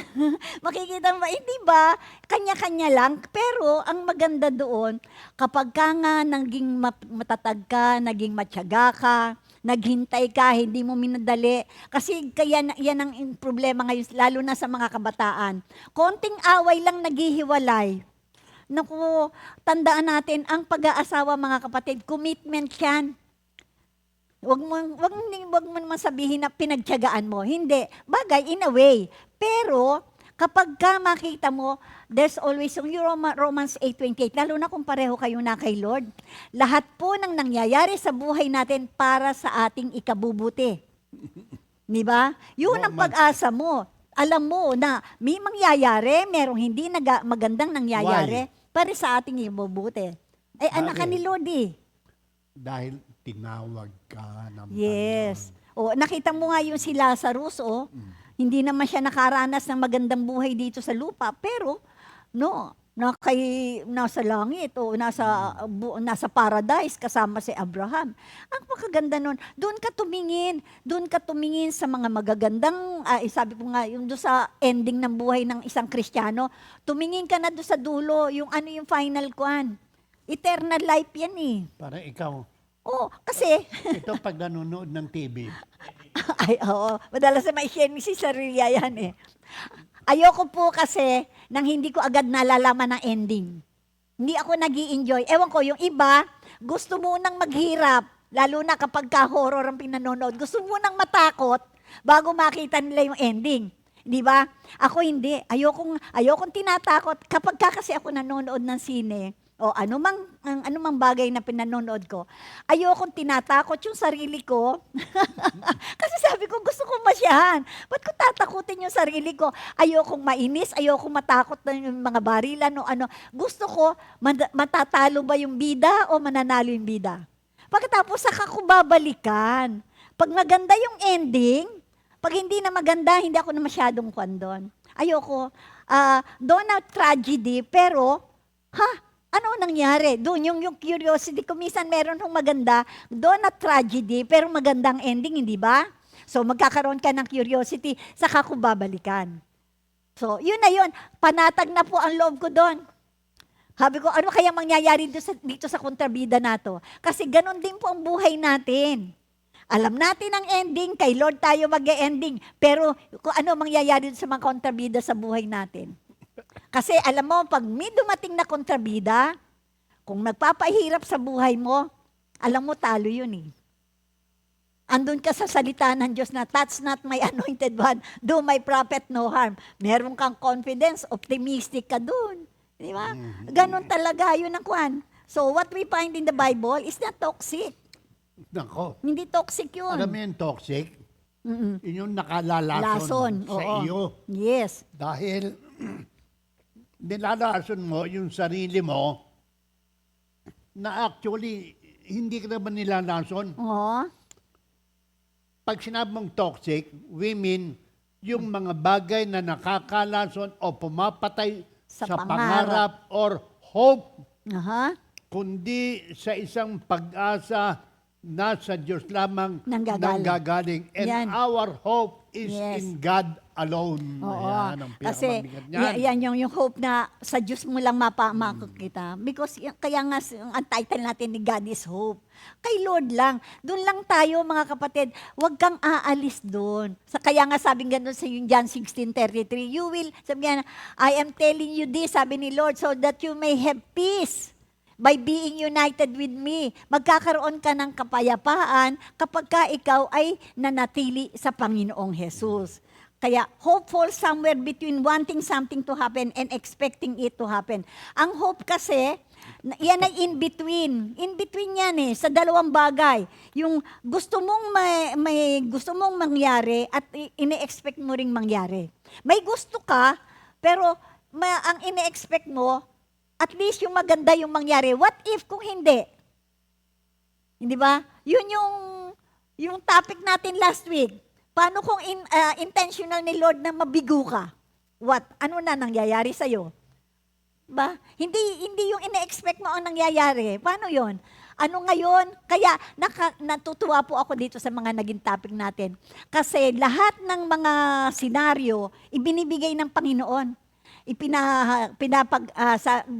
Makikita mo, hindi ba? Kanya-kanya lang. Pero ang maganda doon, kapag ka nga naging matatag ka, naging matyaga ka, naghintay ka, hindi mo minadali. Kasi kaya yan ang problema ngayon, lalo na sa mga kabataan. Konting away lang naghihiwalay. Naku, tandaan natin, ang pag-aasawa, mga kapatid, commitment yan. Wag mo naman sabihin na pinagtiyagaan mo. Hindi. Bagay, in a way. Pero, kapag ka makita mo, there's always yung Romans 8:28, lalo na kung pareho kayo na kay Lord. Lahat po ng nangyayari sa buhay natin para sa ating ikabubuti. Di ba? Yun ang pag-asa mo. Alam mo na may mangyayari, merong hindi magandang nangyayari para sa ating ikabubuti. Ay, anak ka ni Lord eh. Dahil tinawag ka ng Yes. O, nakita mo nga yung si Lazarus, hindi naman siya nakaranas ng magandang buhay dito sa lupa, pero nasa langit o nasa paradise kasama si Abraham. Ang makaganda nun, doon ka tumingin sa mga magagandang, sabi ko nga, yung doon sa ending ng buhay ng isang Kristiyano, tumingin ka na doon sa dulo, yung final kwan. Eternal life yan eh. Para ikaw, Kasi, ito pag nanonood ng TV, ay, oo. Madalas na may share si Sarilla yan eh. Ayoko po kasi nang hindi ko agad nalalaman ang ending. Hindi ako nag-i-enjoy. Ewan ko, yung iba, gusto munang maghirap, lalo na kapag ka-horror ang pinanonood. Gusto munang matakot bago makita nila yung ending. Di ba? Ako hindi. Ayokong tinatakot. Kapag kasi ako nanonood ng sine, o anumang bagay na pinanonood ko, ayokong tinatakot yung sarili ko. Kasi sabi ko, gusto ko masyahan. Ba't ko tatakutin yung sarili ko? Ayokong mainis, ayokong matakot na yung mga barilan o ano. Gusto ko, matatalo ba yung bida o mananalo yung bida? Pagkatapos, saka ko babalikan. Pag maganda yung ending, pag hindi na maganda, hindi ako na masyadong kwan doon. Ayoko. Doon na tragedy, pero, ano nangyari? Doon yung curiosity ko, minsan meron ng maganda, doon na tragedy, pero magandang ending, hindi ba? So magkakaroon ka ng curiosity, saka ko babalikan. So yun na yun, panatag na po ang loob ko doon. Sabi ko, ano kaya mangyayari dito sa kontrabida na to? Kasi ganun din po ang buhay natin. Alam natin ang ending, kay Lord tayo mag-e-ending, pero kung ano mangyayari sa mga kontrabida sa buhay natin. Kasi alam mo, pag may dumating na kontrabida, kung nagpapahirap sa buhay mo, alam mo, talo yun eh. Andun ka sa salita ng Diyos na, touch not my anointed one, do my prophet no harm. Meron kang confidence, optimistic ka dun. Di ba? Ganon talaga, yun ang kwan. So what we find in the Bible is not toxic. nako, Hindi toxic yun. alam mo yung toxic? Yun yung nakalalason sa oo. iyo. Yes. Dahil nilalason mo yung sarili mo na actually hindi ka naman nilalason. Oo. Pag sinabi mong toxic, we mean yung mga bagay na nakakalason o pumapatay Sa sa pangarap. pangarap or hope, Aha. kundi sa isang pag-asa na sa Diyos lamang Nanggagaling. nanggagaling. And Yan. our hope is Yes. in God alone. Oo. Ayan, ang Kasi pinakamabigat niyan. yan yung hope na sa Diyos mo lang makikita. Because kaya nga ang title natin ni God is Hope. Kay Lord lang. Doon lang tayo mga kapatid. Huwag kang aalis doon. Kaya nga sabi nga doon sa yung John 16:33, you will, sabi nga, I am telling you this, sabi ni Lord, so that you may have peace. By being united with me, magkakaroon ka ng kapayapaan kapag ka ikaw ay nanatili sa Panginoong Jesus. Kaya hopeful somewhere between wanting something to happen and expecting it to happen. Ang hope kasi, yan ay in between. In between yan sa dalawang bagay. Yung gusto mong gusto mong mangyari at ine-expect mo ring mangyari. May gusto ka, pero ang ine-expect mo, at least yung maganda yung mangyari. What if kung hindi? Hindi ba? Yun yung topic natin last week. Paano kung intentional ni Lord na mabigo ka? What? Ano na nangyayari sa'yo? Ba? Hindi yung ine-expect mo ang nangyayari. Paano yon? Ano ngayon? Kaya natutuwa po ako dito sa mga naging topic natin. Kasi lahat ng mga senaryo, ibinibigay ng Panginoon.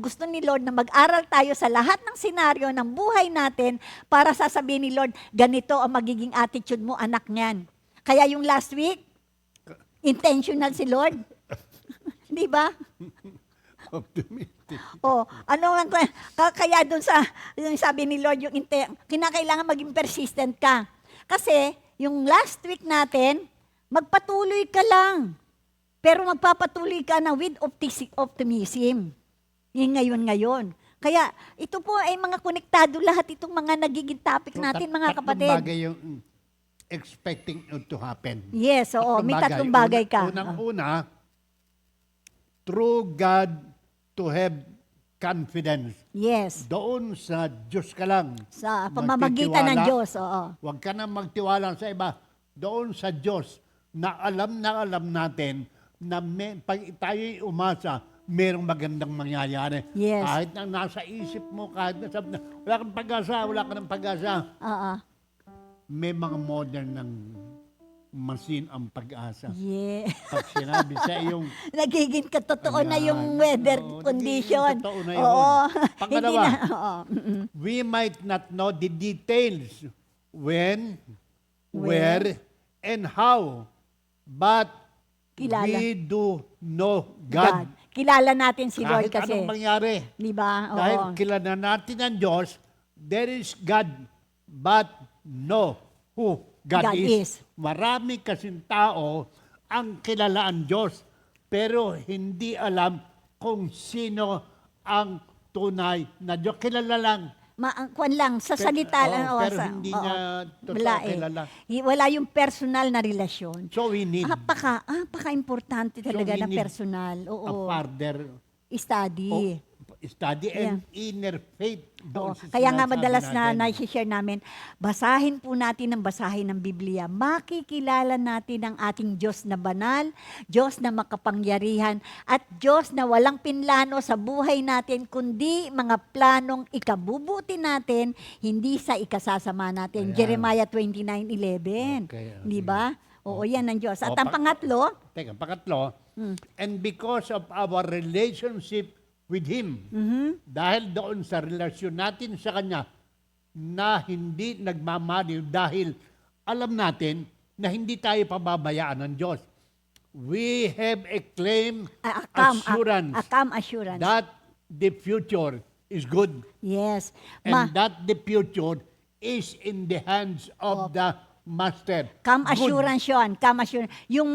Gusto ni Lord na mag-aral tayo sa lahat ng senaryo ng buhay natin para sasabihin ni Lord, ganito ang magiging attitude mo, anak niyan. Kaya yung last week, intentional si Lord. Di ba? Optimistic. Kaya doon yung sabi ni Lord, kinakailangan maging persistent ka. Kasi yung last week natin, magpatuloy ka lang. Pero magpapatuloy ka na with optimism. Yung ngayon. Kaya ito po ay mga konektado lahat itong mga nagiging topic natin, mga kapatid. Tatlong bagay yung expecting it to happen. Yes, oo. May tatlong bagay ka. Unang-una, through God to have confidence. Yes. Doon sa Diyos ka lang. Sa pamamagitan ng magtitiwala. Diyos, oo. Huwag ka na magtiwala sa iba. Doon sa Diyos na alam natin na pag tayo'y umasa, merong magandang mangyayari. Yes. Kahit na nasa isip mo, kahit na sabi na, wala ka ng pag-asa. Oo. May mga modern ng machine ang pag-asa. Yeah. Pag sinabi sa iyong Nagiging katotoo na Ayan. yung weather Oo, condition. nagiging totoo na yun. Oo. Pangalawa, oo. we might not know the details when, where, and how, but Kilala. we do know God. Kilala natin si Lord Kahit kasi. anong mangyari. Di ba? Oo. Dahil kilala natin ang Diyos, there is God, but know who God, God is. is. Marami kasing tao ang kilala ang Diyos, pero hindi alam kung sino ang tunay na Diyos. Kilala lang. Kuwan lang, sa salita lang. Oo, pero hindi niya totoo wala kilala. Wala yung personal na relasyon. So we need Apaka-importante talaga we ng need personal. a Oo. further Study. study and inner faith. Oo. doon sa Kaya nga sinasabi madalas natin. na-share namin, basahin po natin ang basahin ng Biblia. Makikilala natin ang ating Diyos na banal, Diyos na makapangyarihan, at Diyos na walang pinlano sa buhay natin, kundi mga planong ikabubuti natin, hindi sa ikasasama natin. Ayan. Jeremiah 29:11. Okay, Di ba? Oo, yan ang Diyos. At O, ang pangatlo, Pangatlo, and because of our relationship with Him, dahil doon sa relasyon natin sa Kanya, na hindi nagmamaliw dahil alam natin na hindi tayo pababayaan ng Diyos. We have a claim assurance assurance. that the future is good Yes. and that the future is in the hands of the Master. Come Good. assurance yun. Come assurance. Yung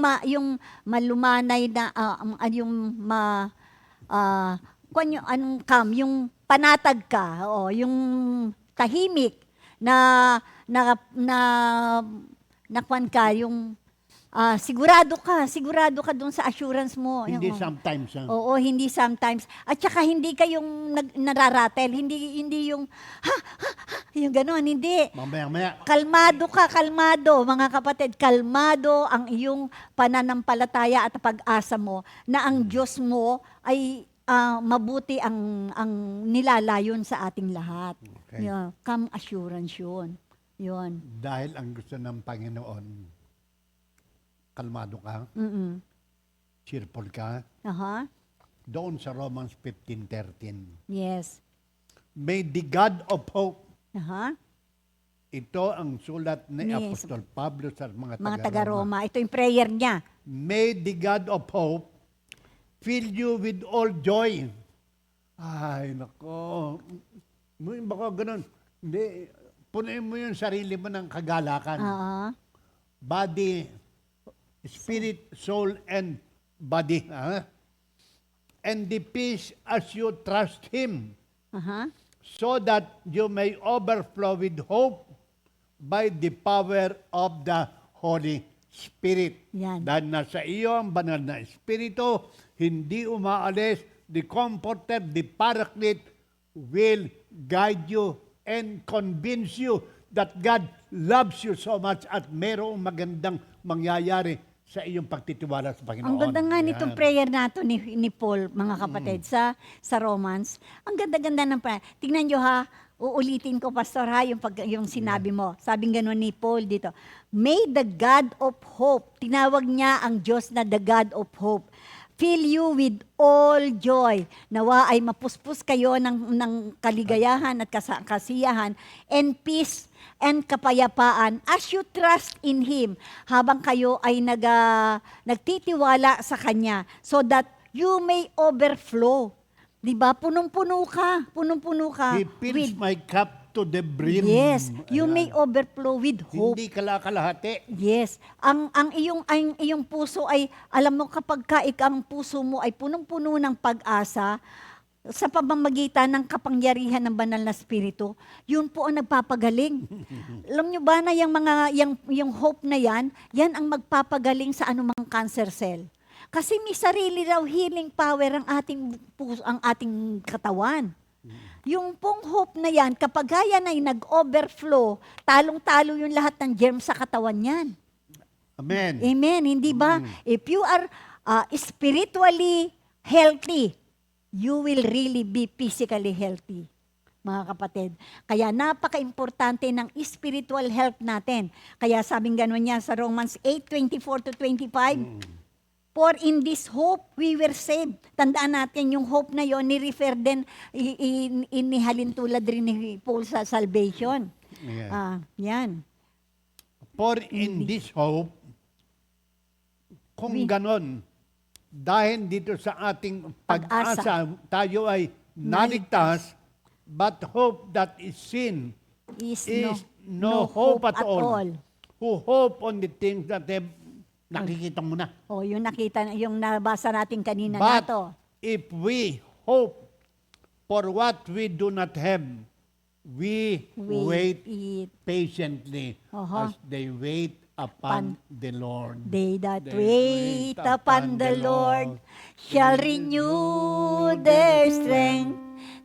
malumanay na, yung panatag ka, yung tahimik na kwan ka, yung sigurado ka dun sa assurance mo. Hindi Oo. sometimes. Oo, hindi sometimes. At saka hindi kayong nararatel, hindi yung yung gano'n, hindi. Mamaya-maya. Kalmado mga kapatid, kalmado ang iyong pananampalataya at pag-asa mo na ang Diyos mo ay mabuti ang nilalayon sa ating lahat. Okay. Yeah, calm assurance yun. Yun. Dahil ang gusto ng Panginoon, kalmado ka, Mm-mm. cheerful ka, Aha. doon sa Romans 15:13. Yes. May the God of hope, Aha. ito ang sulat ni Yes. Apostol Pablo sa mga Mga taga-Roma. taga-Roma. Ito yung prayer niya. May the God of hope fill you with all joy. Ay, nako. Baka ganun. Hindi. Punuin mo yung sarili mo ng kagalakan. Oo. Body, spirit, soul, and body. And the peace as you trust Him, Aha. so that you may overflow with hope by the power of the Holy Spirit. Yan. Dahil nasa iyo ang banal na Espiritu, hindi umaalis, the Comforter, the Paraclete will guide you and convince you that God loves you so much at merong magandang mangyayari sa iyong pagtitiwala sa Panginoon. Ang ganda nga nitong Yan. prayer nato ni Paul, mga kapatid, sa Romans. Ang ganda-ganda ng prayer. Tingnan nyo ha, uulitin ko, Pastor, ha, yung sinabi mo. Sabing gano'n ni Paul dito. May the God of hope, tinawag niya ang Diyos na the God of hope, fill you with all joy. Nawa ay mapuspos kayo ng kaligayahan at kasiyahan and peace and kapayapaan as you trust in Him habang kayo ay nagtitiwala sa Kanya so that you may overflow. Diba? Punong-puno ka. He fills my cup to the brim. Yes, you Ayan. may overflow with hope. Hindi kalakalahati. Yes. Ang iyong puso ay, alam mo, kapag ang puso mo ay punong-puno ng pag-asa, sa pamamagitan ng kapangyarihan ng banal na spirito, yun po ang nagpapagaling. Alam nyo ba na yung hope na yan ang magpapagaling sa anumang cancer cell. Kasi may sarili raw healing power ang ating puso, ang ating katawan. Yung pong hope na yan, kapag yan ay nag-overflow, talong-talo yung lahat ng germs sa katawan yan. Amen. Amen, hindi ba? If you are spiritually healthy, you will really be physically healthy, mga kapatid. Kaya napaka-importante ng spiritual health natin. Kaya sabing gano'n niya sa Romans 8:24-25, for in this hope we were saved. Tandaan natin yung hope na yon, ni-refer din, inihalin tulad rin ni Paul sa salvation. Yeah. Yan. For in this hope, kung ganon, dahil dito sa ating pag-asa, tayo ay naligtas, but hope that is seen Is no hope at all. Who hope on the things that nakikita mo na. O, yung nabasa natin kanina na But to. if we hope for what we do not have, we wait it. patiently Uh-huh. as they wait upon the Lord. They that They wait upon the Lord shall renew their strength.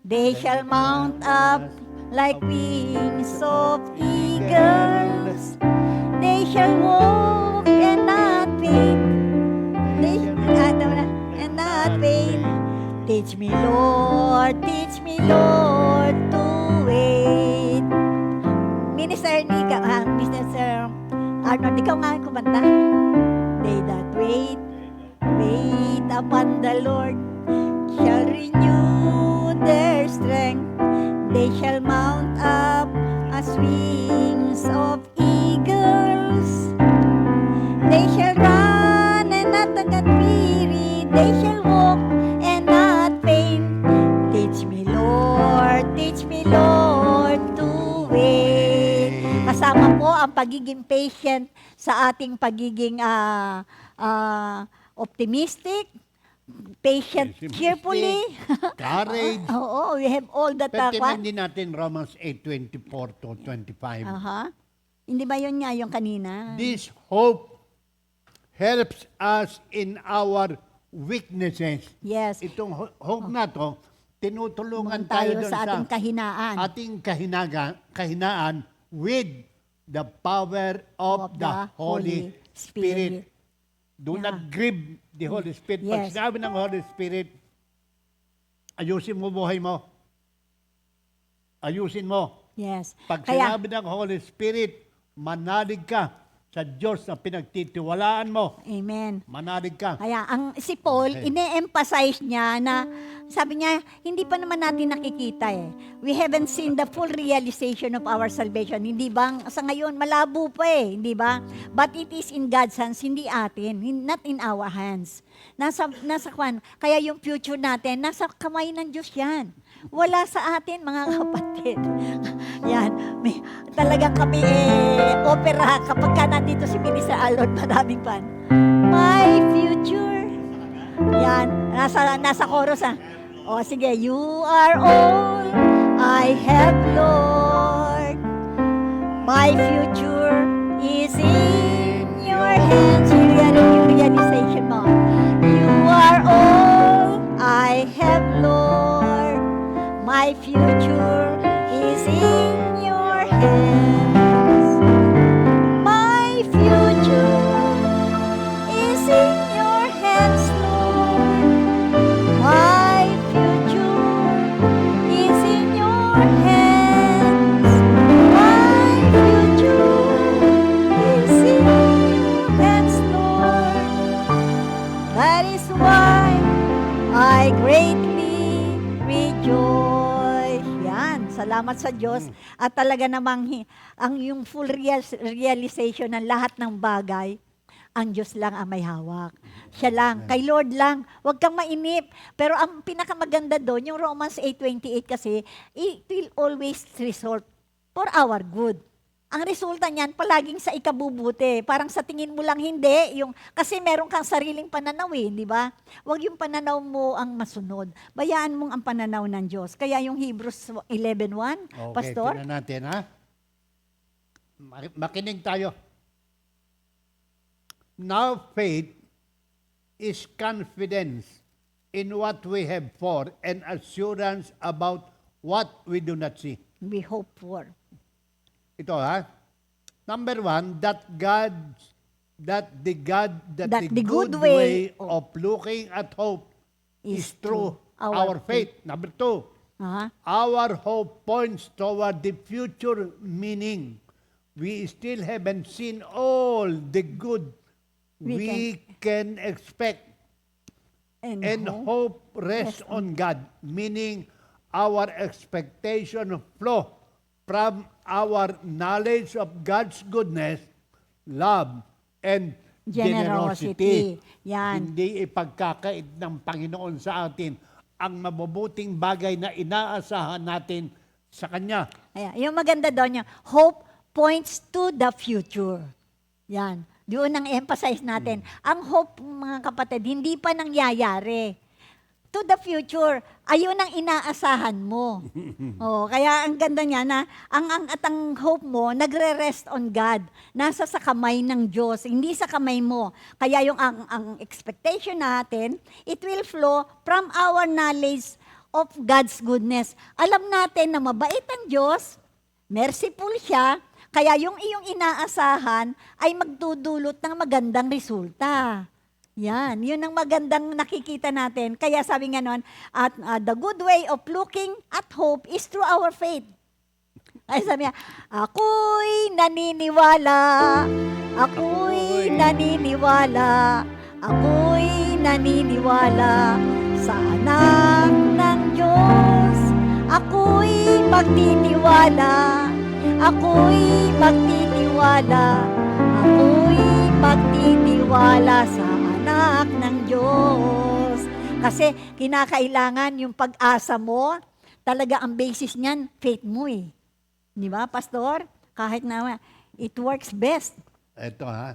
They shall mount up like wings of eagles. They shall walk and not faint. They and not faint. Teach me, Lord, to wait. Minister Arnold, ikaw nga kumanta. They that wait upon the Lord shall renew their strength. They shall mount up as wings of eagles. They shall run and not get weary. They shall walk and not faint. Teach me, Lord, to wait. Kasama po ang pagiging patient sa ating pagiging optimistic, patient cheerfully. Courage. Oo, we have all that. Pertinan din natin Romans 8:24-25. Hindi ba yun nga yung kanina? This hope helps us in our weaknesses. Yes. Itong hope na to, tinutulungan Tayo tayo doon sa ating kahinaan. ating kahinaan with the power of the Holy Spirit. Do Yeah. not grieve the Holy Spirit. Pag Yes. sinabi ng Holy Spirit, ayusin mo buhay mo. Ayusin mo. Yes. Pag Kaya, sinabi ng Holy Spirit, manalig ka sa Diyos na pinagtitiwalaan mo. amen. Manalig ka. Kaya si Paul, Okay. ine-emphasize niya na, sabi niya, hindi pa naman natin nakikita eh. We haven't seen the full realization of our salvation. Hindi ba? Sa ngayon, malabo pa eh. Hindi ba? But it is in God's hands, hindi atin. Not in our hands. Nasa kwan. Kaya yung future natin, nasa kamay ng Diyos yan. Wala sa atin, mga kapatid. Yan. Talagang kami opera kapag ka nandito si Minister Alon, madaming pan. My future. Yan. Nasa chorus ah. O sige, you are all I have, Lord. My future is in your hands. Yung realization mo. You are all I have, Lord. My future is in your hands. My future is in your hands, Lord. My future is in your hands. My future is in your hands, Lord. That is why I greatly rejoice. Yan, salamat sa Diyos. At talaga namang ang yung full realization ng lahat ng bagay, ang Diyos lang ang may hawak. Siya lang, kay Lord lang. Huwag kang mainip. Pero ang pinakamaganda doon, yung Romans 8:28 kasi, it will always result for our good. Ang resulta niyan, palaging sa ikabubuti. Parang sa tingin mo lang hindi. Kasi meron kang sariling pananaw di ba? Huwag yung pananaw mo ang masunod. Bayaan mong ang pananaw ng Diyos. Kaya yung Hebrews 11:1, Okay, Pastor? tingnan natin ha. Makinig tayo. Now faith is confidence in what we have for and assurance about what we do not see. We hope for. Ito ha. Number one, that the good way of looking at hope is through our faith. Number two, Ha? our hope points toward the future, meaning we still haven't seen all the good we can expect. And hope rests on God, meaning our expectation flow from our knowledge of God's goodness, love, and generosity. Yan. Hindi ipagkakait ng Panginoon sa atin ang mabubuting bagay na inaasahan natin sa Kanya. Ayan. Yung maganda doon, yung hope points to the future. Yan. Doon ang emphasize natin. Ang hope, mga kapatid, hindi pa nangyayari. To the future, ayun ang inaasahan mo. Kaya ang ganda niya na ang hope mo nagre-rest on God. Nasa sa kamay ng Diyos, hindi sa kamay mo. Kaya yung ang expectation natin, it will flow from our knowledge of God's goodness. Alam natin na mabait ang Diyos, merciful siya, kaya yung iyong inaasahan ay magdudulot ng magandang resulta. Yan, yun ang magandang nakikita natin. Kaya sabi nga nun, the good way of looking at hope is through our faith. Ay sabi niya, ako'y naniniwala, ako'y naniniwala, ako'y naniniwala sa anak ng Diyos. Ako'y magtitiwala, ako'y magtitiwala, ako'y magtitiwala sa anak ng Diyos. Kasi kinakailangan yung pag-asa mo, talaga ang basis niyan, faith mo Di ba, Pastor? Kahit na it works best. Ito ha.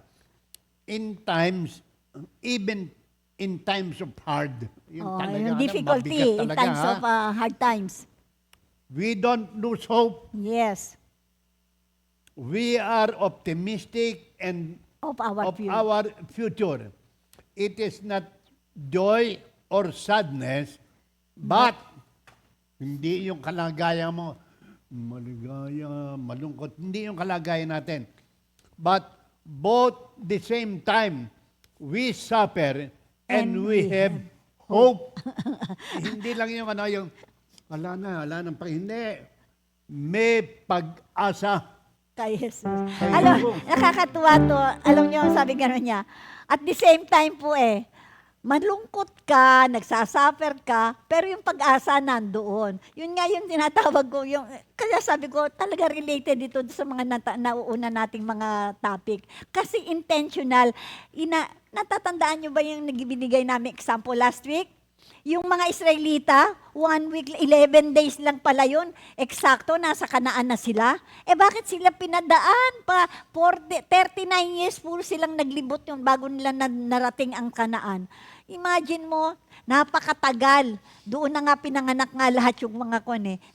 Even in times of hard, Yung difficulty, in times of hard times. we don't lose hope. Yes. We are optimistic and of our of future. our future. It is not joy or sadness, but hindi yung kalagayan mo, maligaya, malungkot, hindi yung kalagayan natin. But both the same time, we suffer and we have hope. Hindi lang yung yung wala nang hindi. May pag-asa. Kay Jesus. Alam, nakakatuwa to. Alam niyo, sabi gano'n niya, at the same time po malungkot ka, nagsasuffer ka, pero yung pag-asa nandoon. Yun nga yung tinatawag ko, kaya sabi ko, talaga related dito sa mga nauuna nating mga topic. Kasi intentional. Natatandaan nyo ba yung nagbibigay namin example last week? Yung mga Israelita, 1 week, 11 days lang pala yun. Eksakto, nasa Kanaan na sila. Bakit sila pinadaan pa? 39 years puro silang naglibot yun bago nila narating ang Kanaan. Imagine mo, napakatagal. Doon na nga pinanganak nga lahat yung mga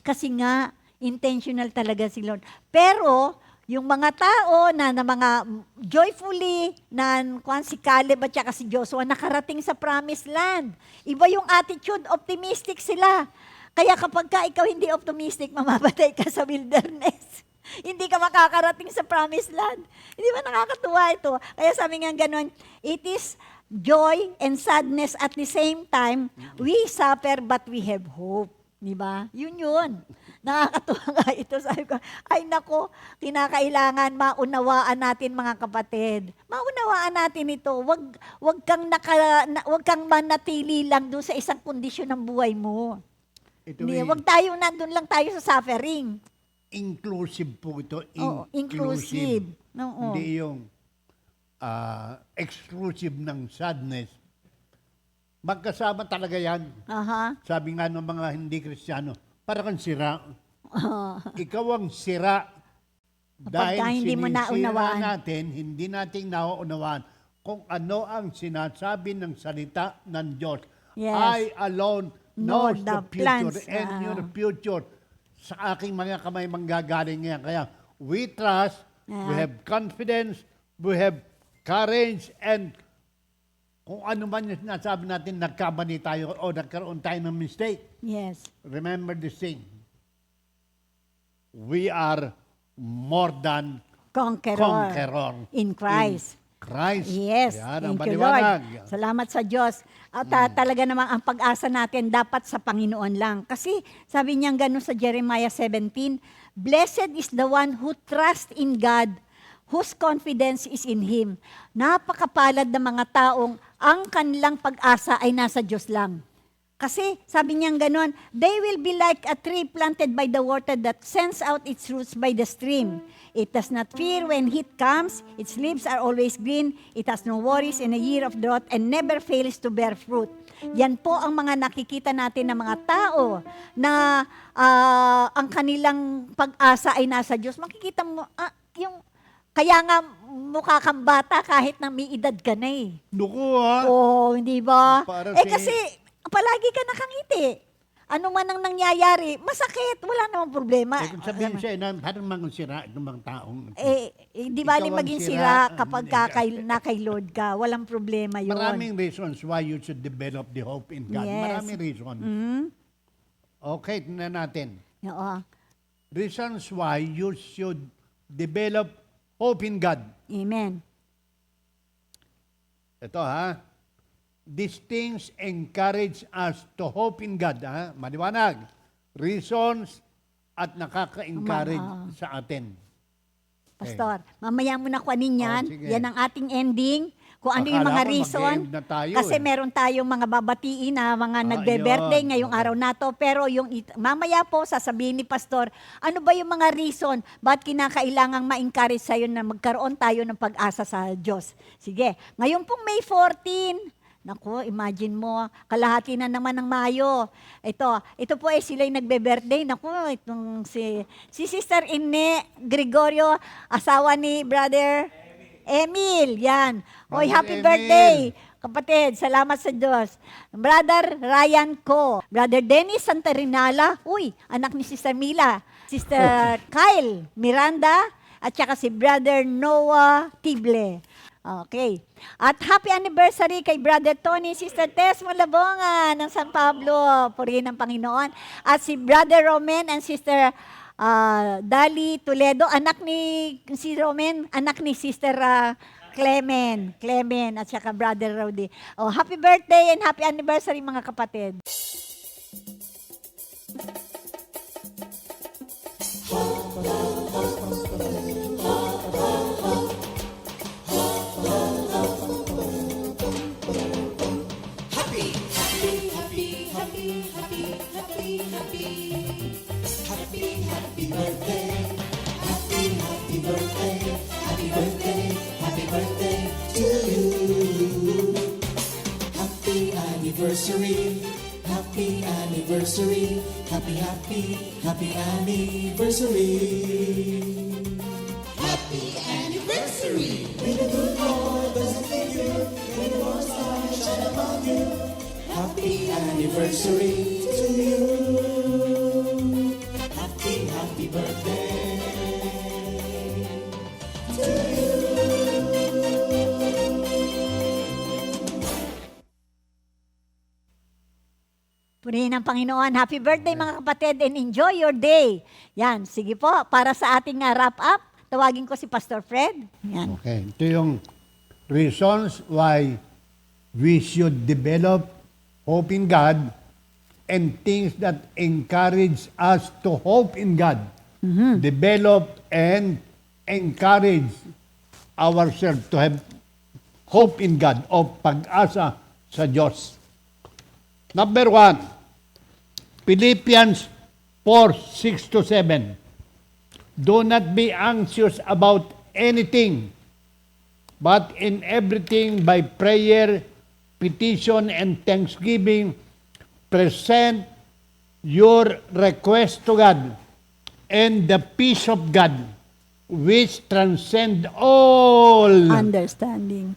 Kasi nga, intentional talaga si Lord. Pero, yung mga tao na mga joyfully si Caleb at saka si Joshua nakarating sa promised land. Iba yung attitude, optimistic sila. Kaya kapag ikaw hindi optimistic, mamamatay ka sa wilderness. Hindi ka makakarating sa promised land. Hindi ba nakakatuwa ito? Kaya sabi nga ganun, it is joy and sadness at the same time. We suffer but we have hope. Di ba? Yun. Nakakatuwa nga ito. Sabi ko, ay nako, kinakailangan maunawaan natin mga kapatid. Maunawaan natin ito. Wag kang manatili lang doon sa isang kondisyon ng buhay mo. Wag tayo nandun lang tayo sa suffering. Inclusive po ito. Oo, inclusive. Oo. Hindi yung exclusive ng sadness. Magkasama talaga yan. Aha. Sabi nga ng mga hindi Kristiyano, para kang sira. Ikaw ang sira. Dahil hindi mo sinisira naunawaan. natin, hindi natin nauunawaan kung ano ang sinasabi ng salita ng Diyos. Yes. I alone Know knows the the future plans, and your future. Sa aking mga kamay manggagaling yan. Kaya we trust, we have confidence, we have courage, and kung ano man yung sinasabi natin, nagkamali tayo o nagkaroon tayo ng mistake. Yes. Remember this thing. We are more than conqueror. In Christ. Christ. Yes. Yan ang Thank you, maliwanag. Lord. Salamat sa Diyos. At talaga namang ang pag-asa natin dapat sa Panginoon lang. Kasi sabi niya gano'n sa Jeremiah 17, Blessed is the one who trusts in God, whose confidence is in Him. Napakapalad na mga taong ang kanilang pag-asa ay nasa Diyos lang. Kasi sabi niya gano'n, they will be like a tree planted by the water that sends out its roots by the stream. It does not fear when heat comes, its leaves are always green, it has no worries in a year of drought and never fails to bear fruit. Yan po ang mga nakikita natin ng mga tao na ang kanilang pag-asa ay nasa Diyos. Makikita mo, kaya nga mukha kang bata kahit na may edad ka na eh. Nuku ha? Oo, hindi ba? Para Kasi palagi ka nakangiti. Ano man ang nangyayari, masakit, wala namang problema. Kung sabihin siya, parang mga sira itong mga taong. Di bali Ikaw ang maging sira. sira kapag kay Lord ka. Walang problema yun. Maraming reasons why you should develop the hope in God. Yes. Maraming reasons. Okay, tingnan natin. Oo. Reasons why you should develop hope in God. Amen. Ito ha. These things encourage us to hope in God. Ha? Maliwanag. Reasons at nakaka-encourage sa atin. Pastor, mamaya mo na kuanin yan. sige. Yan ang ating ending. Kung ano yung Akala mga ko reason. mag-e-end na tayo Kasi meron tayong mga babatiin na mga nagbe-birthday yun. ngayong araw na to. Pero yung mamaya po sasabihin ni Pastor, ano ba yung mga reason ba't kinakailangang ma-encourage sa'yo na magkaroon tayo ng pag-asa sa Diyos? Sige, ngayon pong May 14, naku, imagine mo, kalahati na naman ng Mayo. Ito po ay sila'y nagbe-birthday. Naku, itong si Sister Ine Gregorio, asawa ni Brother Emil. Yan. Hoy, happy Emil. birthday. Kapatid, salamat sa Diyos. Brother Ryan Co. Brother Dennis Santarinala. Uy, anak ni Sister Mila. Sister Kyle Miranda. At saka si Brother Noah Tible. Okay. At happy anniversary kay Brother Tony, Sister Tess Malabonga ng San Pablo, purihin ng Panginoon. At si Brother Roman and Sister Dali Toledo, si Roman, anak ni Sister Clement, at saka Brother Rowdy. Oh, happy birthday and happy anniversary mga kapatid. Anniversary, happy anniversary, happy anniversary. Happy anniversary. May the good Lord bless and keep you, may the Lord's light shine upon you. Happy anniversary to you. Happy birthday to you. Purihin ng Panginoon. Happy birthday mga kapatid and enjoy your day. Yan, sige po. Para sa ating wrap up, tawagin ko si Pastor Fred. Yan. Okay, ito yung reasons why we should develop hope in God and things that encourage us to hope in God. Develop and encourage ourselves to have hope in God o pag-asa sa Diyos. Number 1, Philippians 4:6-7. Do not be anxious about anything, but in everything by prayer, petition, and thanksgiving, present your request to God, and the peace of God, which transcend all understanding,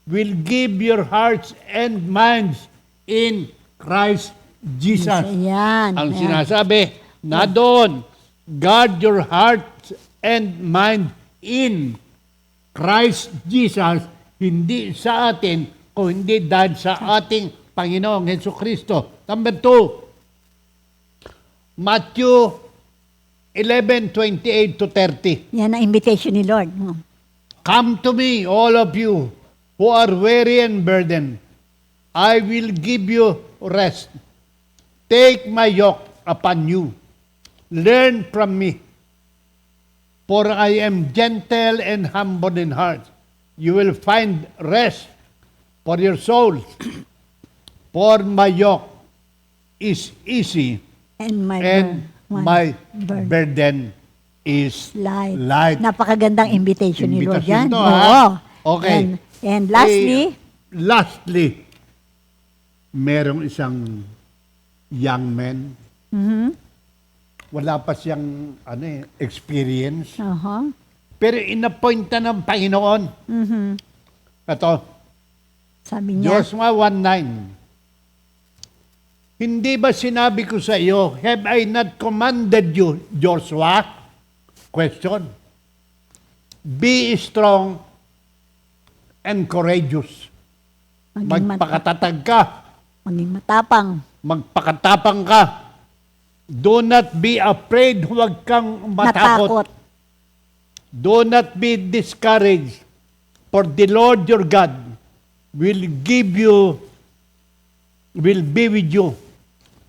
will give your hearts and minds in Christ Jesus. Yan. Ang Yan. sinasabi na doon, guard your hearts and mind in Christ Jesus, hindi sa atin, o hindi dahil sa ating Panginoong Jesucristo. Number 2, Matthew 11:28-30. Yan ang invitation ni Lord. Come to me, all of you who are weary and burdened. I will give you rest. Take my yoke upon you. Learn from me. For I am gentle and humble in heart. You will find rest for your souls. For my yoke is easy And my burden is light. Napakagandang invitation ni Lord Invitation yan. to, Oo. ha? Okay. And lastly, Lastly, merong isang young man. Wala pa siyang experience. Pero inappoint na ng Panginoon. Ito, sabi niya, Joshua 1:9. Hindi ba sinabi ko sa iyo, have I not commanded you, Joshua? Question. Be strong and courageous. Magpakatatag ka. maging matapang. Magpakatapang ka. Do not be afraid. Huwag kang matakot. Do not be discouraged. For the Lord your God will be with you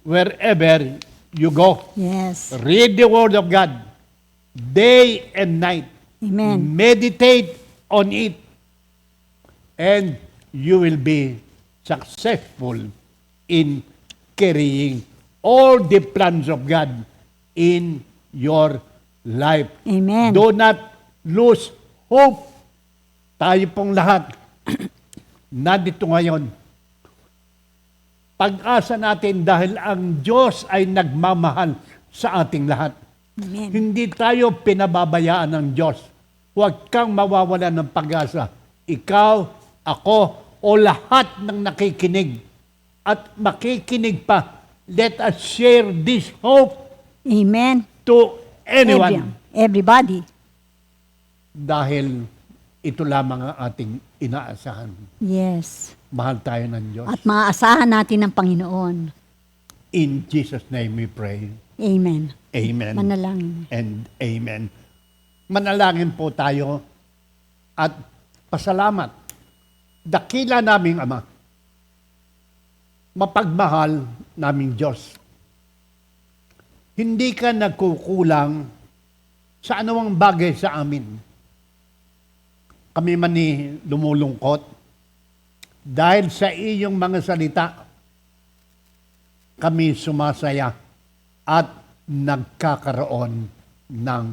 wherever you go. Yes. Read the Word of God day and night. Amen. Meditate on it. And you will be successful in carrying all the plans of God in your life. Amen. Do not lose hope. Tayo pong lahat nandito ngayon. Pag-asa natin dahil ang Diyos ay nagmamahal sa ating lahat. Amen. Hindi tayo pinababayaan ng Diyos. Huwag kang mawawalan ng pag-asa. Ikaw, ako, o lahat ng nakikinig at makikinig pa, let us share this hope Amen. to anyone. Everybody. Dahil ito lamang ang ating inaasahan. Yes. Mahal tayo ng Diyos. At maaasahan natin ng Panginoon. In Jesus' name we pray. Amen. Amen. Manalangin. And amen. Manalangin po tayo at pasalamat. Dakila naming Ama. Mapagmahal naming Diyos. Hindi ka nagkukulang sa anumang bagay sa amin. Kami man ni lumulungkot dahil sa iyong mga salita, kami sumasaya at nagkakaroon ng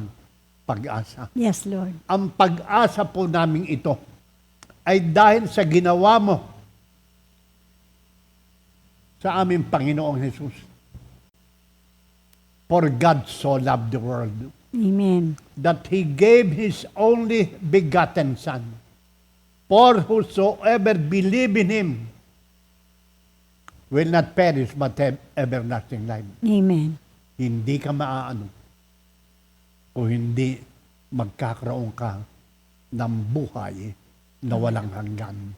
pag-asa. Yes, Lord. Ang pag-asa po namin ito ay dahil sa ginawa mo sa aming Panginoong Jesus. For God so loved the world Amen. that He gave His only begotten Son. For whosoever believe in Him will not perish but have everlasting life. Amen. Hindi ka maaano kung hindi magkakaroon ka ng buhay na walang hanggan.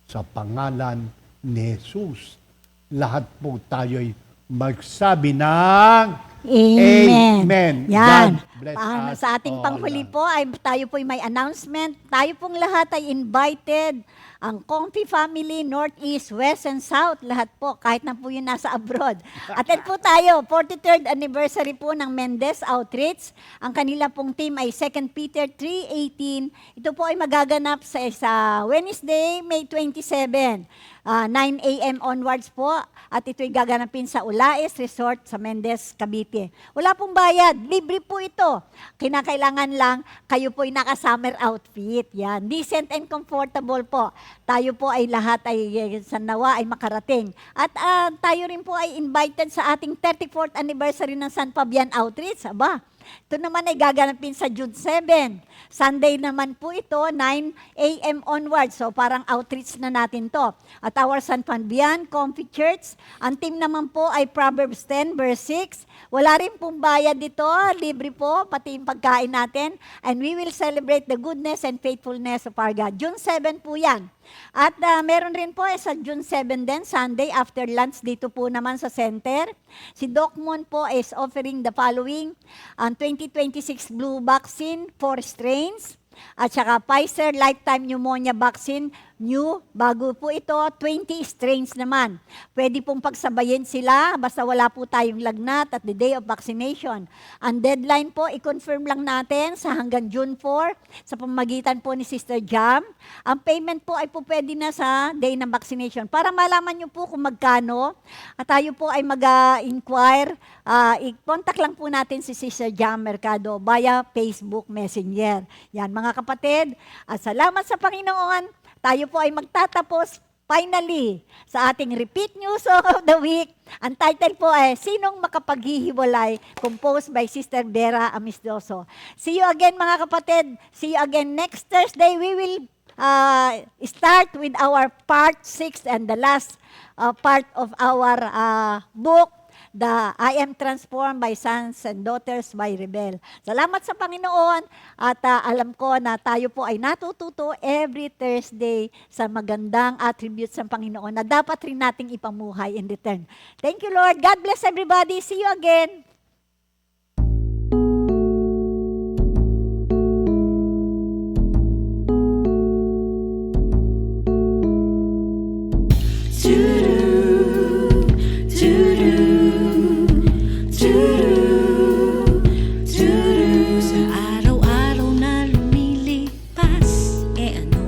Sa pangalan ni Jesus, lahat po tayo'y magsabi ng Amen. Amen. Yan. God bless us Sa ating all. panghuli po, ay tayo po'y may announcement. Tayo pong lahat ay invited. Ang Comfy Family, Northeast, West, and South, lahat po, kahit na po yun nasa abroad. Attend po tayo, 43rd anniversary po ng Mendez Outreach. Ang kanila pong team ay 2 Peter 3:18. Ito po ay magaganap sa Wednesday, May 27. 9 a.m. onwards po. At ito'y gaganapin sa Ulaes Resort sa Mendez, Cavite. Wala pong bayad. Libre po ito. Kinakailangan lang, kayo po'y naka-summer outfit. Yan. Decent and comfortable po. Tayo po ay lahat ay sa nawa ay makarating. At tayo rin po ay invited sa ating 34th anniversary ng San Fabian Outreach. Aba, ito naman ay gaganapin sa June 7. Sunday naman po ito, 9 a.m. onwards. So parang outreach na natin to. At our San Fabian Comfy Church, ang team naman po ay Proverbs 10 verse 6. Wala rin pong bayad dito, libre po, pati yung pagkain natin. And we will celebrate the goodness and faithfulness of our God. June 7 po yan. At meron rin po sa June 7 din, Sunday after lunch dito po naman sa center. Si Doc Moon po is offering the following, ang 2026 flu vaccine, 4 strains, at saka Pfizer Lifetime Pneumonia Vaccine, new, bago po ito, 20 strains naman. Pwede pong pagsabayin sila, basta wala po tayong lagnat at the day of vaccination. Ang deadline po, i-confirm lang natin sa hanggang June 4, sa pamagitan po ni Sister Jam. Ang payment po ay po pwede na sa day ng vaccination. Para malaman nyo po kung magkano, at tayo po ay mag-inquire, i-contact lang po natin si Sister Jam Mercado via Facebook Messenger. Yan mga kapatid, at salamat sa Panginoon. Tayo po ay magtatapos finally sa ating repeat news of the week. Ang title po ay Sinong Makapaghihiwalay? Composed by Sister Vera Amistoso. See you again mga kapatid. See you again next Thursday. We will start with our part 6 and the last part of our book, The I Am Transformed by Sons and Daughters by Rebel. Salamat sa Panginoon at alam ko na tayo po ay natututo every Thursday sa magandang attributes ng Panginoon na dapat rin nating ipamuhay in return. Thank you, Lord. God bless everybody. See you again. Sa araw-araw na lumilipas, ano,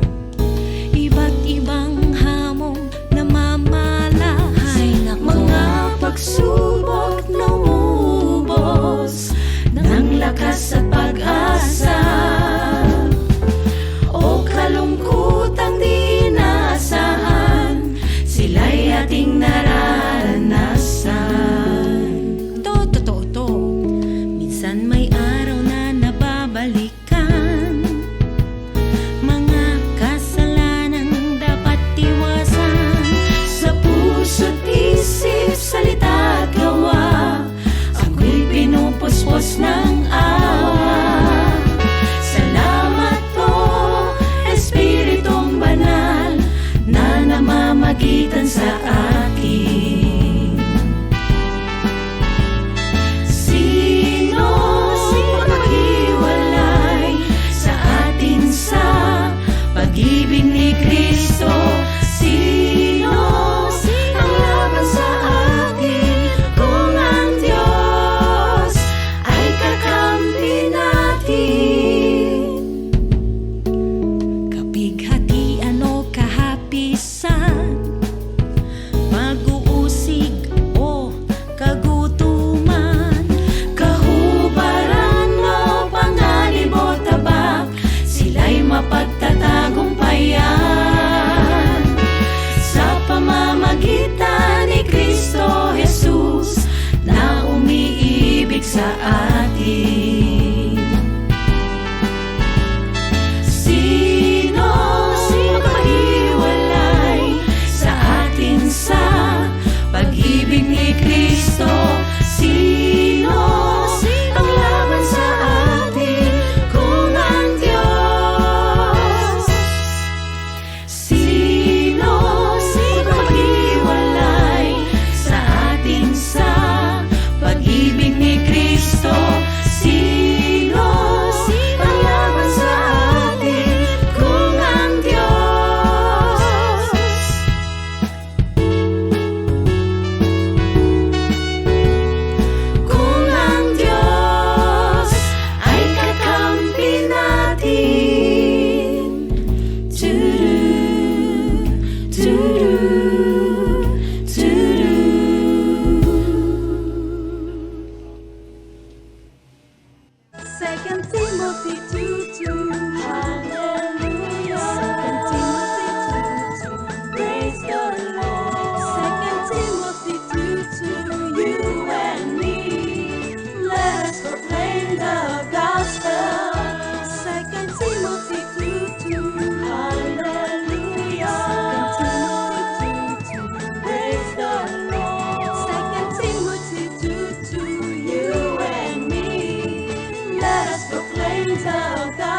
iba't ibang hamong namamalahay. Mga pagsubok na umubos ng lakas at pag-asa, o kalungkutang di inaasahan, sila'y ating nararanasan. Totoo to. Minsan may araw na nababalikan, mga kasalanang dapat iwasan. Sa puso't isip, salita at gawa, ako'y pinupuspos ng awa. Salamat po, sa altar.